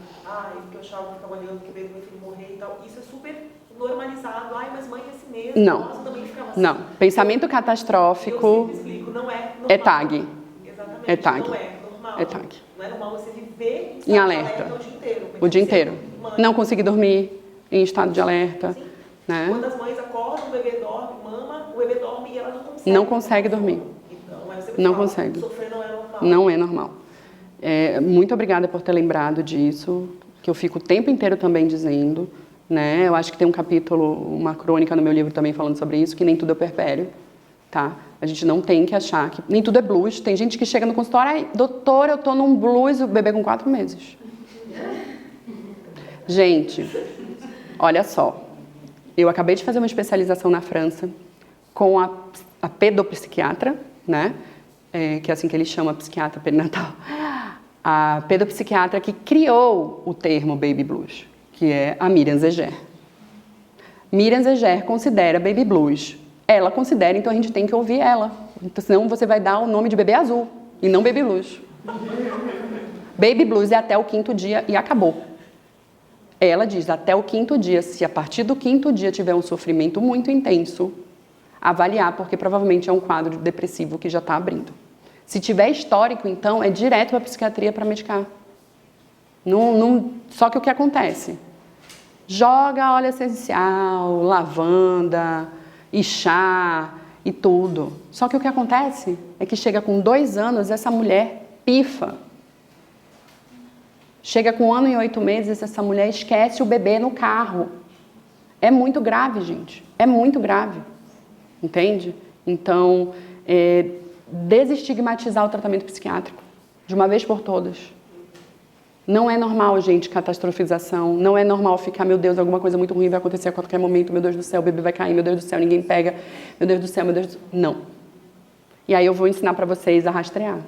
porque eu achava que estava olhando que veio meu filho morrer e tal, isso é super normalizado, mas mãe é assim mesmo,
não.
Nossa, também ficava assim.
Não, pensamento catastrófico
Eu sempre explico, não é normal.
É TAG.
Exatamente,
é TAG.
não é normal.
É TAG.
Não é normal você viver
em alerta
o dia inteiro.
O dia inteiro. Não conseguir dormir em estado de alerta.
Sim.
Né?
Quando as mães acordam, o bebê dorme, mama, o bebê dorme e ela não consegue.
Não consegue dormir.
Então, eu sempre
não
falo,
consegue.
Sofrer não é normal.
Não é normal. Muito obrigada por ter lembrado disso, que eu fico o tempo inteiro também dizendo, né? Eu acho que tem um capítulo, uma crônica no meu livro também falando sobre isso, que nem tudo é puerpério, tá? A gente não tem que achar que nem tudo é blues. Tem gente que chega no consultório, doutor, eu tô num blues, o bebê com 4 meses. Gente, olha só. Eu acabei de fazer uma especialização na França com a pedopsiquiatra, né? Que é assim que ele chama, psiquiatra perinatal. A pedopsiquiatra que criou o termo baby blues, que é a Miriam Zeger. Miriam Zeger considera baby blues. Ela considera, então a gente tem que ouvir ela. Então, senão você vai dar o nome de bebê azul e não baby blues. Baby blues é até o 5º dia e acabou. Ela diz, até o 5º dia, se a partir do 5º dia tiver um sofrimento muito intenso, avaliar, porque provavelmente é um quadro depressivo que já está abrindo. Se tiver histórico, então, é direto para a psiquiatria para medicar. Só que o que acontece? Joga óleo essencial, lavanda, e chá, e tudo. Só que o que acontece é que chega com 2 anos, essa mulher pifa. Chega com 1 ano e 8 meses, essa mulher esquece o bebê no carro. É muito grave, gente. É muito grave. Entende? Então, desestigmatizar o tratamento psiquiátrico, de uma vez por todas. Não é normal, gente, catastrofização. Não é normal ficar, meu Deus, alguma coisa muito ruim vai acontecer a qualquer momento. Meu Deus do céu, o bebê vai cair. Meu Deus do céu, ninguém pega. Meu Deus do céu, meu Deus do céu. Não. E aí eu vou ensinar para vocês a rastrear.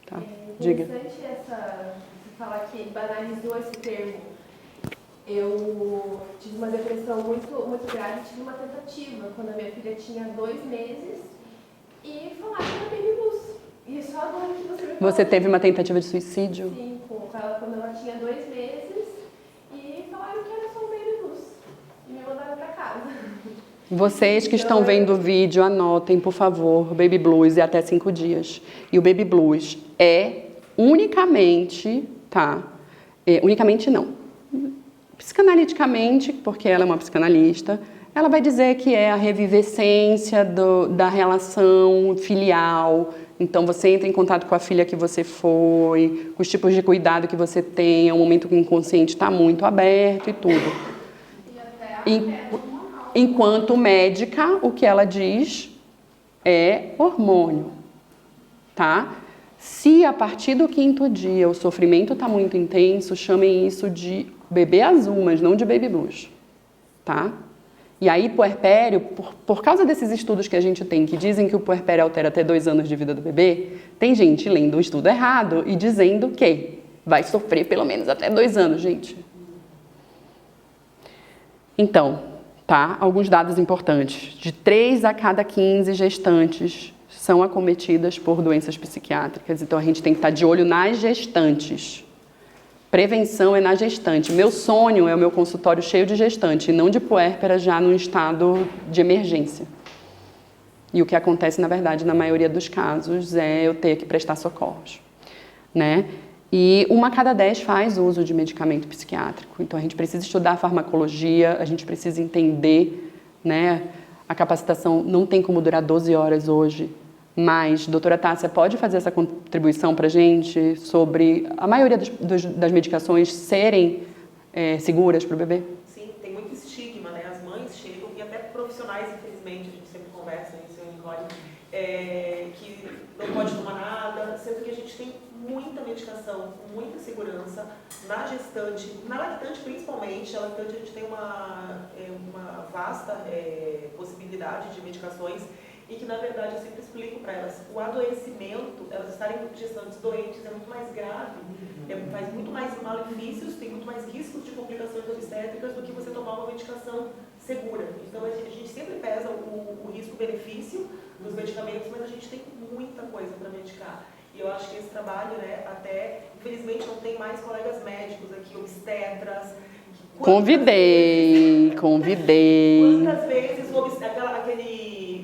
Tá? Diga.
Interessante você falar que banalizou esse termo. Eu tive uma depressão muito grave, tive uma tentativa quando a minha filha tinha 2 meses e falaram que era baby blues. E só agora que você me
Você
falou,
teve uma tentativa de suicídio?
sim, quando ela tinha 2 meses, e falaram que era só um baby blues. E me mandaram pra casa.
Vocês que estão vendo o vídeo, anotem, por favor, Baby Blues é até 5 dias. E o Baby Blues é unicamente, tá? Unicamente não. Psicanaliticamente, porque ela é uma psicanalista, ela vai dizer que é a revivescência da relação filial. Então, você entra em contato com a filha que você foi, com os tipos de cuidado que você tem, é um momento que o inconsciente está muito aberto e tudo.
E até
Enquanto médica, o que ela diz é hormônio, tá? Se a partir do 5º dia o sofrimento está muito intenso, chamem isso de bebê azul, mas não de baby blues, tá? E aí, puerpério, por causa desses estudos que a gente tem, que dizem que o puerpério altera até 2 anos de vida do bebê, tem gente lendo o estudo errado e dizendo que vai sofrer pelo menos até 2 anos, gente. Então, tá? Alguns dados importantes. De 3 a cada 15 gestantes são acometidas por doenças psiquiátricas. Então, a gente tem que estar de olho nas gestantes. Prevenção é na gestante. Meu sonho é o meu consultório cheio de gestante, e não de puérpera já num estado de emergência. E o que acontece, na verdade, na maioria dos casos, é eu ter que prestar socorros, né? E 1 a cada 10 faz uso de medicamento psiquiátrico. Então, a gente precisa estudar a farmacologia, a gente precisa entender, né? A capacitação não tem como durar 12 horas hoje, mas, doutora Tássia, pode fazer essa contribuição para a gente sobre a maioria das medicações serem seguras para o bebê?
Sim, tem muito estigma, né? As mães chegam, e até profissionais, infelizmente, a gente sempre conversa isso, eu e Nicole, que não pode tomar nada, sendo que a gente tem muita medicação, com muita segurança, na gestante, na lactante principalmente. A lactante a gente tem uma vasta possibilidade de medicações, e que, na verdade, eu sempre explico para elas, o adoecimento, elas estarem gestantes doentes, é muito mais grave, faz muito mais malefícios, tem muito mais riscos de complicações obstétricas do que você tomar uma medicação segura. Então, a gente sempre pesa o risco-benefício dos medicamentos, mas a gente tem muita coisa para medicar. E eu acho que esse trabalho, né, até, infelizmente, não tem mais colegas médicos aqui, obstetras.
Convidei.
Quantas vezes aquele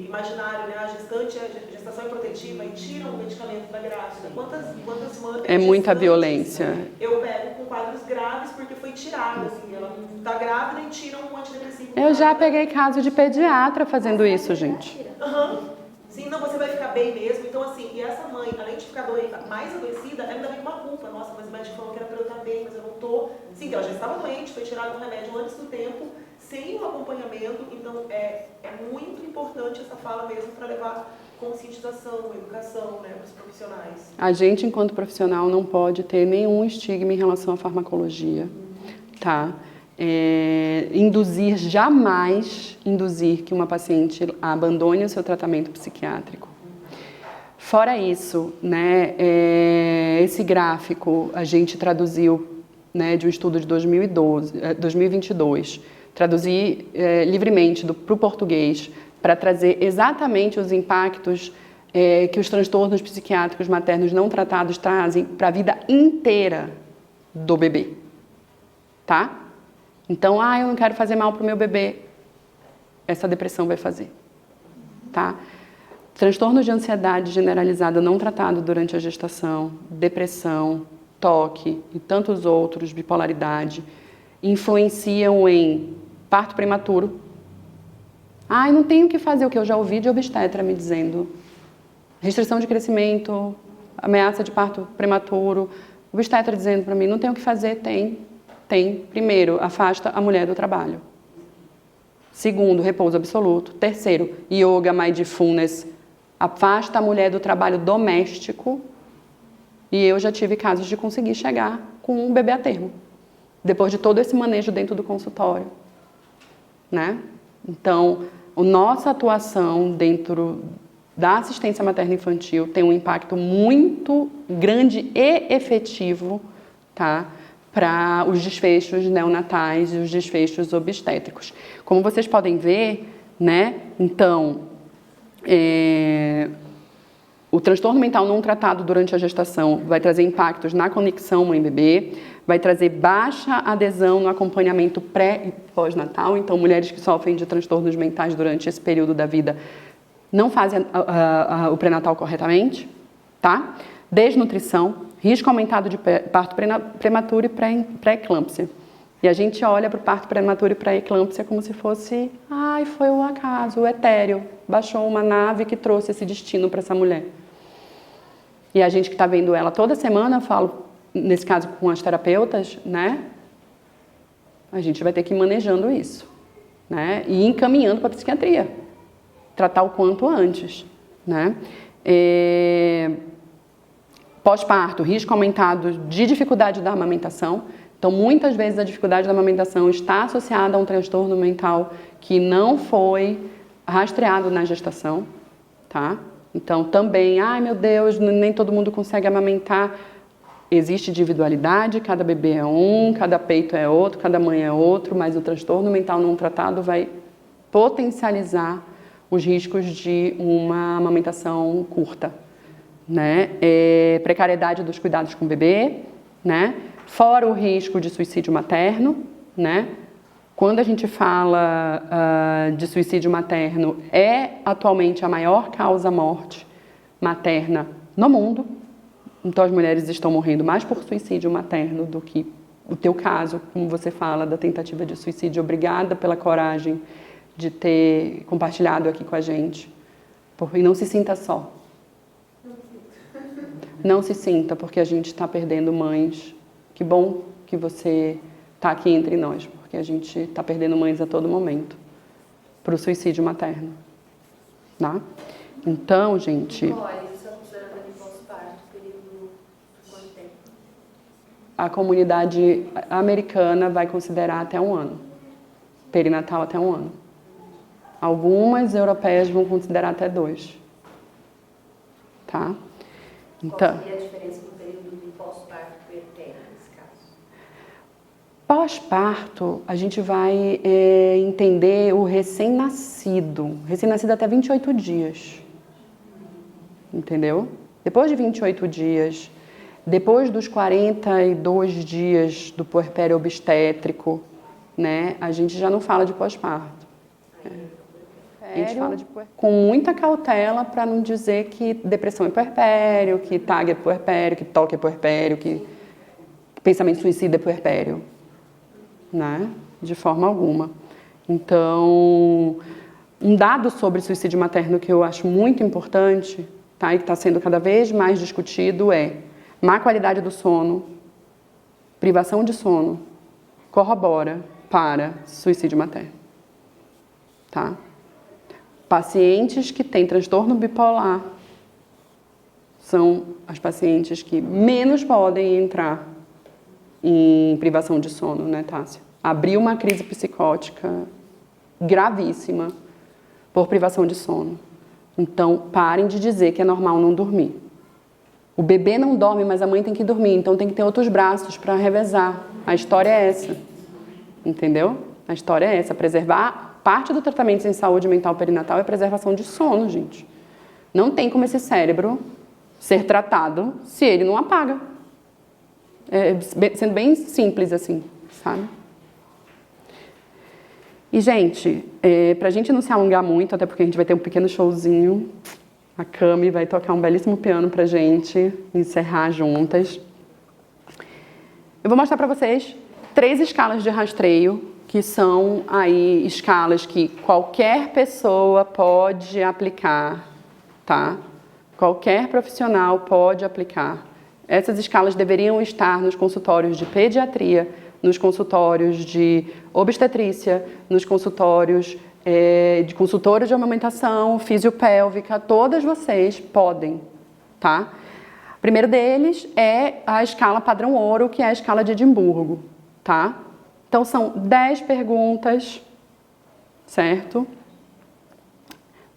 imaginário, né, a gestante, a gestação é protetiva, e tiram o medicamento da grávida? Quantas mães...
É muita violência.
Eu pego com quadros graves porque foi tirado, assim, ela está grávida e tiram um antidepressivo.
Eu já peguei caso de pediatra fazendo isso, gente.
Sim, não, você vai ficar bem mesmo. Então, assim, e essa mãe, além de ficar mais adoecida, ela ainda vem com uma culpa. Nossa, mas o médico falou que era para eu estar bem, mas eu não estou. Sim, ela já estava doente, foi tirado um remédio antes do tempo, sem o acompanhamento. Então, é muito importante essa fala mesmo para levar conscientização, educação, né, para os profissionais. A
gente, enquanto profissional, não pode ter nenhum estigma em relação à farmacologia, tá? Jamais induzir que uma paciente abandone o seu tratamento psiquiátrico. Fora isso, né, esse gráfico a gente traduziu, né, de um estudo de 2022, traduzi livremente para o português para trazer exatamente os impactos que os transtornos psiquiátricos maternos não tratados trazem para a vida inteira do bebê, tá? Então, eu não quero fazer mal para o meu bebê. Essa depressão vai fazer, tá? Transtornos de ansiedade generalizada não tratado durante a gestação, depressão, toque e tantos outros, bipolaridade, influenciam em parto prematuro. Não tenho o que fazer, o que eu já ouvi de obstetra me dizendo. Restrição de crescimento, ameaça de parto prematuro. Obstetra dizendo para mim, não tem o que fazer, tem. Primeiro, afasta a mulher do trabalho. Segundo, repouso absoluto. Terceiro, yoga, mindfulness, afasta a mulher do trabalho doméstico. E eu já tive casos de conseguir chegar com um bebê a termo, depois de todo esse manejo dentro do consultório, né? Então, a nossa atuação dentro da assistência materno-infantil tem um impacto muito grande e efetivo, tá? Para os desfechos neonatais e os desfechos obstétricos. Como vocês podem ver, né? Então, o transtorno mental não tratado durante a gestação vai trazer impactos na conexão mãe-bebê, vai trazer baixa adesão no acompanhamento pré e pós-natal. Então, mulheres que sofrem de transtornos mentais durante esse período da vida não fazem o pré-natal corretamente, tá? Desnutrição, risco aumentado de parto prematuro e pré-eclâmpsia. E a gente olha para o parto prematuro e pré-eclâmpsia como se fosse, ai, foi o acaso, o etéreo, baixou uma nave que trouxe esse destino para essa mulher. E a gente que está vendo ela toda semana, eu falo, nesse caso com as terapeutas, né? A gente vai ter que ir manejando isso, né? E encaminhando para a psiquiatria, tratar o quanto antes, né? Pós-parto, risco aumentado de dificuldade da amamentação. Então, muitas vezes a dificuldade da amamentação está associada a um transtorno mental que não foi rastreado na gestação, tá? Então, também, ai meu Deus, nem todo mundo consegue amamentar. Existe individualidade, cada bebê é um, cada peito é outro, cada mãe é outro, mas o transtorno mental não tratado vai potencializar os riscos de uma amamentação curta, né? Precariedade dos cuidados com o bebê, né? Fora o risco de suicídio materno, né? Quando a gente fala de suicídio materno, é atualmente a maior causa morte materna no mundo. Então as mulheres estão morrendo mais por suicídio materno do que o teu caso, como você fala, da tentativa de suicídio. Obrigada pela coragem de ter compartilhado aqui com a gente. E não se sinta só. Não se sinta, porque a gente está perdendo mães. Que bom que você está aqui entre nós, porque a gente está perdendo mães a todo momento para o suicídio materno, tá? Então, gente...
Olha, isso é considerado ali pós-parto, período de quanto tempo?
A comunidade americana vai considerar até 1 ano. Perinatal até 1 ano. Algumas europeias vão considerar até 2. Tá? Então...
Qual seria a diferença do período do pós-parto para o eterno, nesse caso?
Pós-parto, a gente vai entender o recém-nascido. Recém-nascido até 28 dias. Entendeu? Depois de 28 dias, depois dos 42 dias do puerpério obstétrico, né, a gente já não fala de pós-parto. A gente fala de com muita cautela para não dizer que depressão é puerpério, que TAG é puerpério, que TOC é puerpério, que pensamento suicida é puerpério, né? De forma alguma. Então, um dado sobre suicídio materno que eu acho muito importante, tá, e que está sendo cada vez mais discutido é má qualidade do sono, privação de sono, corrobora para suicídio materno, tá? Pacientes que têm transtorno bipolar são as pacientes que menos podem entrar em privação de sono, né, Tássia? Abrir uma crise psicótica gravíssima por privação de sono. Então, parem de dizer que é normal não dormir. O bebê não dorme, mas a mãe tem que dormir, então tem que ter outros braços para revezar. A história é essa, entendeu? A história é essa, preservar... Parte do tratamento em saúde mental perinatal é preservação de sono, gente. Não tem como esse cérebro ser tratado se ele não apaga. Sendo bem simples assim, sabe? E, gente, pra gente não se alongar muito, até porque a gente vai ter um pequeno showzinho, a Cami vai tocar um belíssimo piano pra gente encerrar juntas. Eu vou mostrar pra vocês 3 escalas de rastreio, que são aí escalas que qualquer pessoa pode aplicar, tá? Qualquer profissional pode aplicar. Essas escalas deveriam estar nos consultórios de pediatria, nos consultórios de obstetrícia, nos consultórios de consultórios de amamentação, fisiopélvica, todas vocês podem, tá? O primeiro deles é a escala padrão ouro, que é a escala de Edimburgo, tá? Então, são 10 perguntas, certo?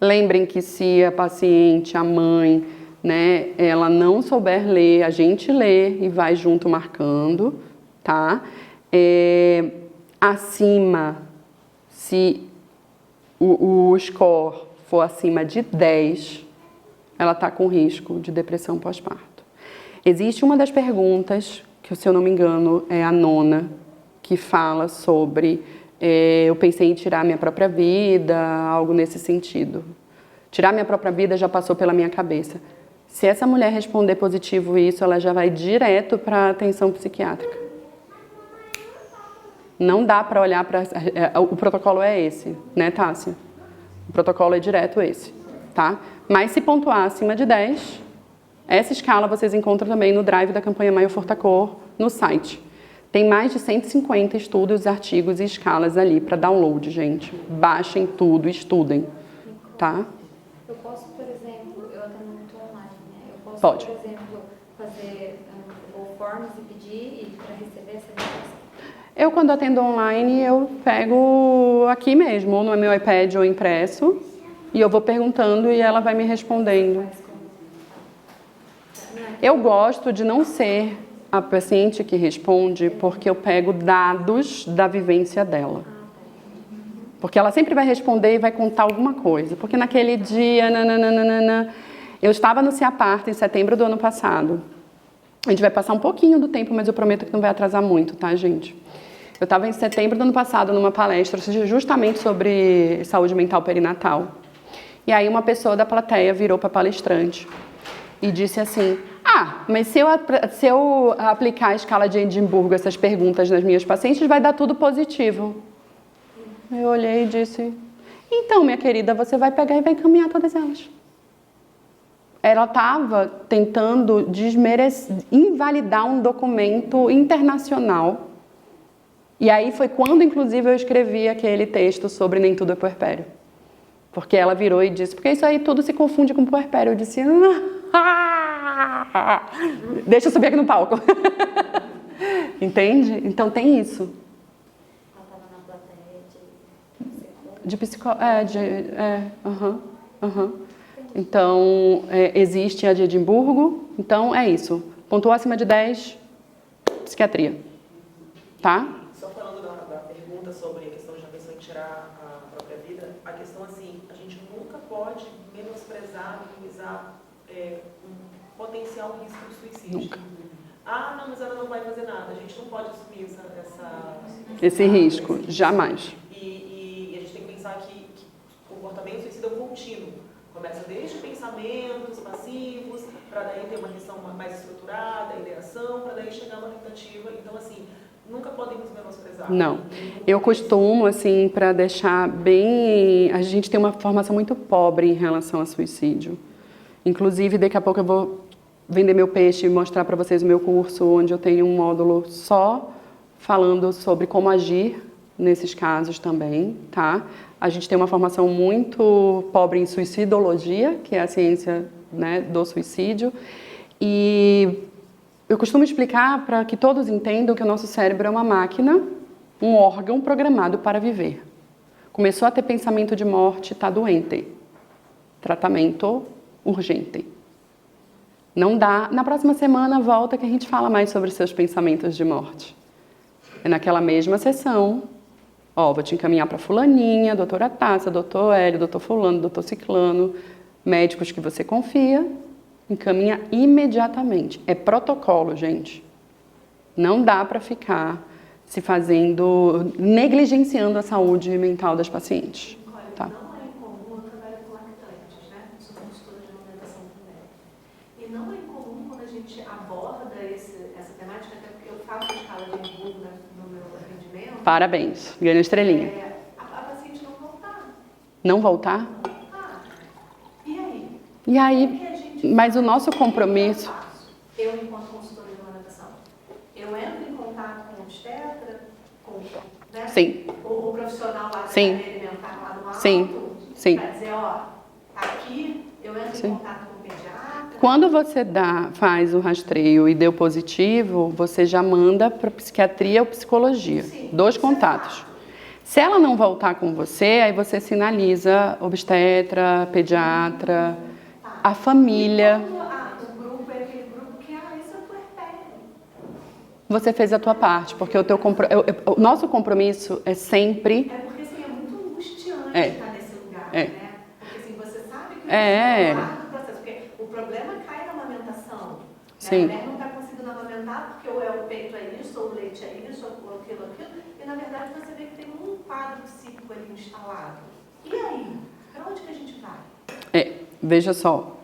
Lembrem que se a paciente, a mãe, né, ela não souber ler, a gente lê e vai junto marcando, tá? Acima, se o score for acima de 10, ela está com risco de depressão pós-parto. Existe uma das perguntas, que se eu não me engano é a 9ª, que fala sobre eu pensei em tirar minha própria vida, algo nesse sentido. Tirar minha própria vida já passou pela minha cabeça. Se essa mulher responder positivo isso, ela já vai direto para a atenção psiquiátrica. Não dá para olhar para... O protocolo é esse, né, Tássia? O protocolo é direto esse, tá? Mas se pontuar acima de 10, essa escala vocês encontram também no drive da campanha Maio Furtacor, no site. Tem mais de 150 estudos, artigos e escalas ali para download, gente. Baixem tudo, estudem, tá?
Eu posso, por exemplo, eu atendo muito online, né? Eu posso,
Pode.
por exemplo, fazer Google Forms e pedir para receber essa resposta?
Eu, quando atendo online, eu pego aqui mesmo, ou no meu iPad ou impresso, e eu vou perguntando e ela vai me respondendo. Eu gosto de não ser a paciente que responde, porque eu pego dados da vivência dela. Porque ela sempre vai responder e vai contar alguma coisa. Porque naquele dia, eu estava no Ciaparta em setembro do ano passado. A gente vai passar um pouquinho do tempo, mas eu prometo que não vai atrasar muito, tá, gente? Eu estava em setembro do ano passado numa palestra justamente sobre saúde mental perinatal. E aí uma pessoa da plateia virou para a palestrante e disse assim: mas se eu aplicar a escala de Edimburgo, essas perguntas nas minhas pacientes, vai dar tudo positivo. Eu olhei e disse: então, minha querida, você vai pegar e vai encaminhar todas elas. Ela estava tentando invalidar um documento internacional. E aí foi quando, inclusive, eu escrevi aquele texto sobre Nem Tudo é Puerpério. Porque ela virou e disse: porque isso aí tudo se confunde com puerpério. Eu disse: deixa eu subir aqui no palco. Entende? Então tem isso.
Ela estava na plateia
De psicólogo. Então, existe a de Edimburgo. Então, é isso. Pontuou acima de 10, psiquiatria. Tá?
Só falando da pergunta sobre a questão de a pessoa tirar a própria vida, a questão assim, a gente nunca pode menosprezar, minimizar um potencial risco de suicídio.
Nunca.
Não, mas ela não vai fazer nada. A gente não pode assumir
esse risco, jamais.
E a gente tem que pensar que o comportamento suicida é um contínuo. Começa desde pensamentos passivos, para daí ter uma questão mais estruturada, ideação, para daí chegar a uma tentativa. Então, assim, nunca podemos menosprezar.
Não. Eu costumo, assim, para deixar bem... A gente tem uma formação muito pobre em relação a suicídio. Inclusive, daqui a pouco eu vou vender meu peixe e mostrar para vocês o meu curso, onde eu tenho um módulo só falando sobre como agir nesses casos também, tá? A gente tem uma formação muito pobre em suicidologia, que é a ciência, né, do suicídio. E eu costumo explicar para que todos entendam que o nosso cérebro é uma máquina, um órgão programado para viver. Começou a ter pensamento de morte, está doente. Tratamento urgente. Não dá. Na próxima semana volta que a gente fala mais sobre seus pensamentos de morte. É naquela mesma sessão. Vou te encaminhar para fulaninha, doutora Tássia, doutor Hélio, doutor fulano, doutor ciclano, médicos que você confia, encaminha imediatamente. É protocolo, gente. Não dá para ficar se negligenciando a saúde mental das pacientes. Tá?
Não é incomum, eu trabalho com lactantes, né? Sou consultora de alimentação também. E não é incomum quando a gente aborda essa temática, até porque eu faço a escala de Edimburgo no meu atendimento.
Parabéns, ganhou estrelinha.
A paciente não voltar.
Não voltar?
E aí?
Mas o nosso compromisso...
Eu, enquanto consultora de alimentação, eu entro em contato com o obstetra, né?
Sim.
O profissional lá da
Sim.
cadeia alimentar lá do alto,
Sim.
para dizer, aqui eu entro em contato com o pediatra.
Quando você faz o rastreio e deu positivo, você já manda para psiquiatria ou psicologia.
Sim,
2 contatos. Se ela não voltar com você, aí você sinaliza obstetra, pediatra, a família.
O grupo é aquele grupo que, isso é puerpério.
Você fez a tua parte, porque o nosso compromisso é sempre...
É porque, assim, é muito angustiante
É.
estar nesse lugar,
É.
né? Porque, assim, você sabe que
É.
você está no processo. Porque
Sim.
A mulher não está conseguindo amamentar porque ou é o peito é isso, ou o leite é isso, ou aquilo. E na verdade você vê que tem um quadro psíquico ali instalado. E aí? Para onde que a gente vai?
Veja só,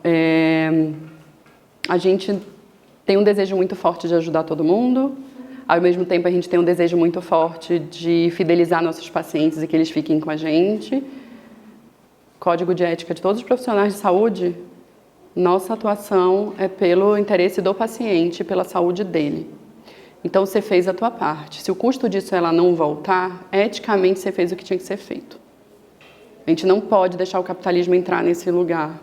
a gente tem um desejo muito forte de ajudar todo mundo, ao mesmo tempo a gente tem um desejo muito forte de fidelizar nossos pacientes e que eles fiquem com a gente. Código de ética de todos os profissionais de saúde, nossa atuação é pelo interesse do paciente, pela saúde dele. Então você fez a tua parte. Se o custo disso é ela não voltar, eticamente você fez o que tinha que ser feito. A gente não pode deixar o capitalismo entrar nesse lugar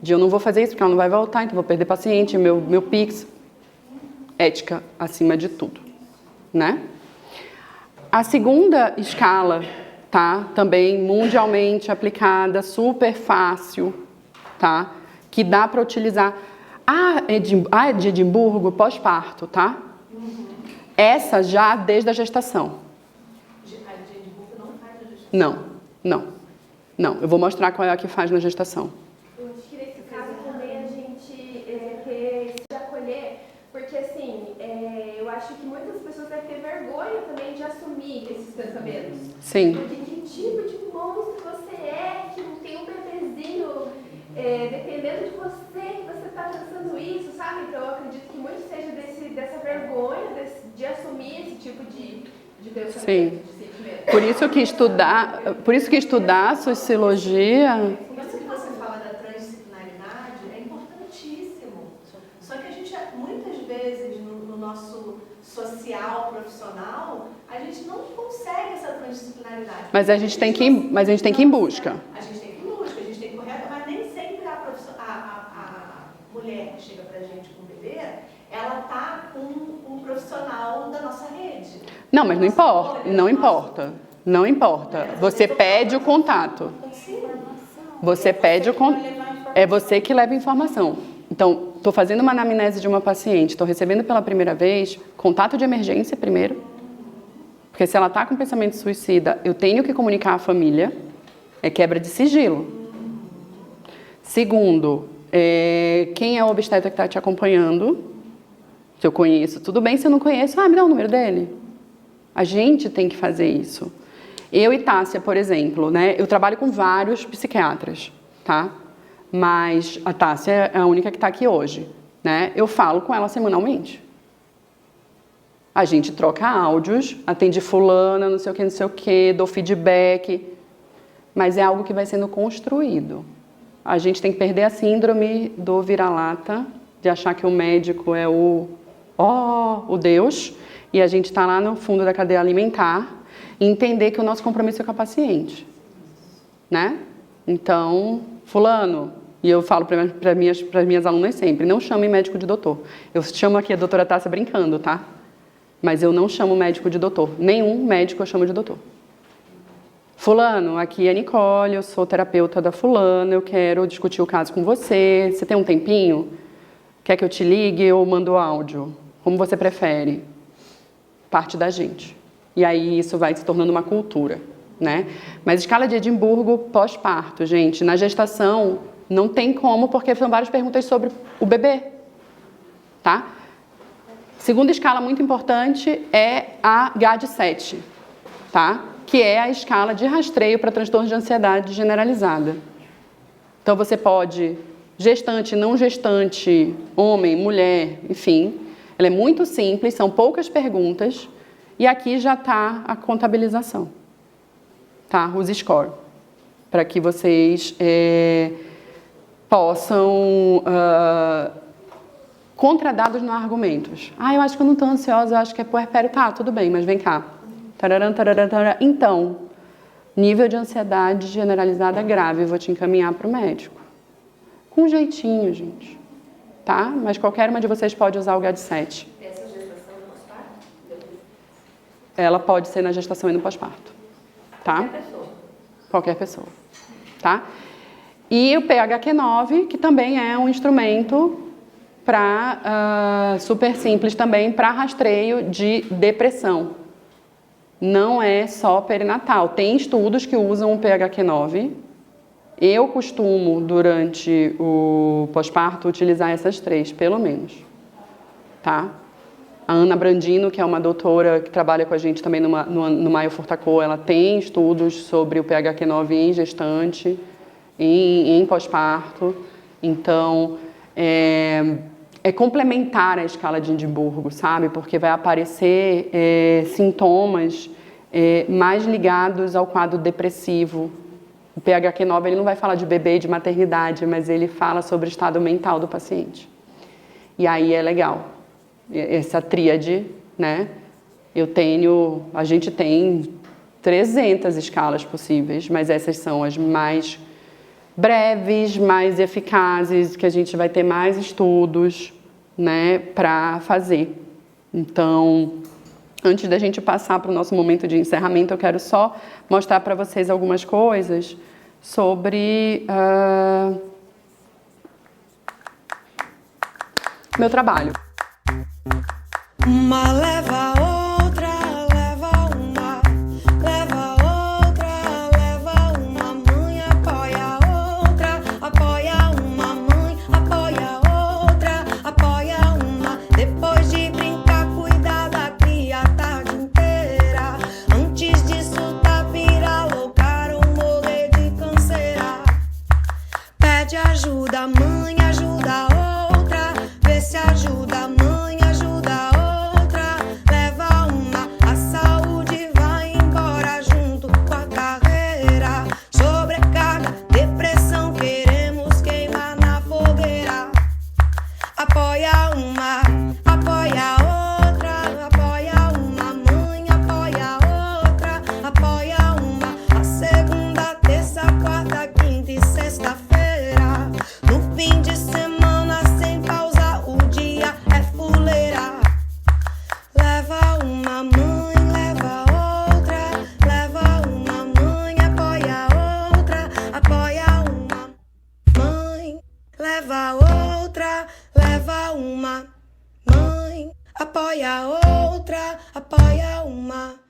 de eu não vou fazer isso porque ela não vai voltar, então vou perder paciente, meu Pix. Ética acima de tudo, né? A segunda escala, tá? Também mundialmente aplicada, super fácil, tá? Que dá para utilizar. De Edimburgo, pós-parto, tá? Essa já desde a gestação.
A de Edimburgo não faz a gestação?
Não. Eu vou mostrar qual é a que faz na gestação.
Eu acho que nesse caso também a gente ter se acolher, porque assim, eu acho que muitas pessoas devem ter vergonha também de assumir esses pensamentos.
Sim.
Porque que tipo de monstro você é, que não tem um bebezinho dependendo de você, que você está pensando isso, sabe? Então eu acredito que muito seja dessa vergonha de assumir esse tipo de pensamento,
Sim.
de sentimento.
Por isso que estudar sociologia.
Isso que você fala da transdisciplinaridade é importantíssimo. Só que a gente, muitas vezes, no nosso social, profissional, a gente não consegue essa transdisciplinaridade.
Mas a gente tem que ir em busca.
A gente tem que ir em busca, a gente tem que correr, mas nem sempre a mulher que chega pra gente com o bebê, ela tá com um profissional da nossa rede.
Não, mas não importa. Você pede o contato. Você pede o contato. É você que leva a informação. Então, estou fazendo uma anamnese de uma paciente, estou recebendo pela primeira vez, contato de emergência primeiro, porque se ela está com pensamento suicida, eu tenho que comunicar à família, é quebra de sigilo. Segundo, quem é o obstetra que está te acompanhando? Se eu conheço, tudo bem. Se eu não conheço, me dá o número dele. A gente tem que fazer isso. Eu e Tássia, por exemplo, né? Eu trabalho com vários psiquiatras, tá? Mas a Tássia é a única que está aqui hoje, né? Eu falo com ela semanalmente. A gente troca áudios, atende fulana, não sei o que, dou feedback. Mas é algo que vai sendo construído. A gente tem que perder a síndrome do vira-lata, de achar que o médico é o Deus, e a gente está lá no fundo da cadeia alimentar, e entender que o nosso compromisso é com a paciente, né? Então, fulano, e eu falo para minhas alunas sempre, não chame médico de doutor. Eu chamo aqui a doutora Tássia brincando, tá? Mas eu não chamo médico de doutor. Nenhum médico eu chamo de doutor. Fulano, aqui é a Nicole, eu sou terapeuta da fulana, eu quero discutir o caso com você. Você tem um tempinho? Quer que eu te ligue ou mando áudio? Como você prefere? Parte da gente. E aí isso vai se tornando uma cultura, né? Mas escala de Edimburgo pós-parto, gente. Na gestação não tem como, porque são várias perguntas sobre o bebê, tá? Segunda escala muito importante é a GAD-7, tá? Que é a escala de rastreio para transtorno de ansiedade generalizada. Então você pode, gestante, não gestante, homem, mulher, enfim. Ela é muito simples, são poucas perguntas e aqui já está a contabilização, tá? Os score, para que vocês possam contradados no argumentos. Eu acho que eu não estou ansiosa, eu acho que é puerpério. Tá, tudo bem, mas vem cá. Tararam, tararam, tararam. Então, nível de ansiedade generalizada grave, eu vou te encaminhar para o médico. Com jeitinho, gente. Tá? Mas qualquer uma de vocês pode usar o GAD-7.
Essa gestação no pós-parto?
Ela pode ser na gestação e no pós-parto. Tá?
Qualquer pessoa.
Qualquer pessoa. Tá? E o PHQ-9, que também é um instrumento super simples também para rastreio de depressão. Não é só perinatal. Tem estudos que usam o PHQ-9. Eu costumo, durante o pós-parto, utilizar essas 3, pelo menos. tá? A Ana Brandino, que é uma doutora que trabalha com a gente também no Maio Furtacô, ela tem estudos sobre o PHQ-9 em gestante, em pós-parto. Então, é complementar a escala de Edimburgo, sabe? Porque vai aparecer sintomas mais ligados ao quadro depressivo. O PHQ-9 ele não vai falar de bebê e de maternidade, mas ele fala sobre o estado mental do paciente. E aí é legal. Essa tríade, né? A gente tem 300 escalas possíveis, mas essas são as mais breves, mais eficazes, que a gente vai ter mais estudos, né, para fazer. Então, antes da gente passar para o nosso momento de encerramento, eu quero só mostrar para vocês algumas coisas sobre meu trabalho.
Uma leva a outra, leva uma, leva a outra, leva uma mãe, apoia a outra, apoia uma mãe, apoia a outra, apoia uma. Depois de brincar, cuidar da cria a tarde inteira. Antes disso, tá vira loucar ou morrer de canseira. Pede ajuda, mãe, ajuda a outra, vê se ajuda a mãe. Leva outra, leva uma mãe, apoia outra, apoia uma.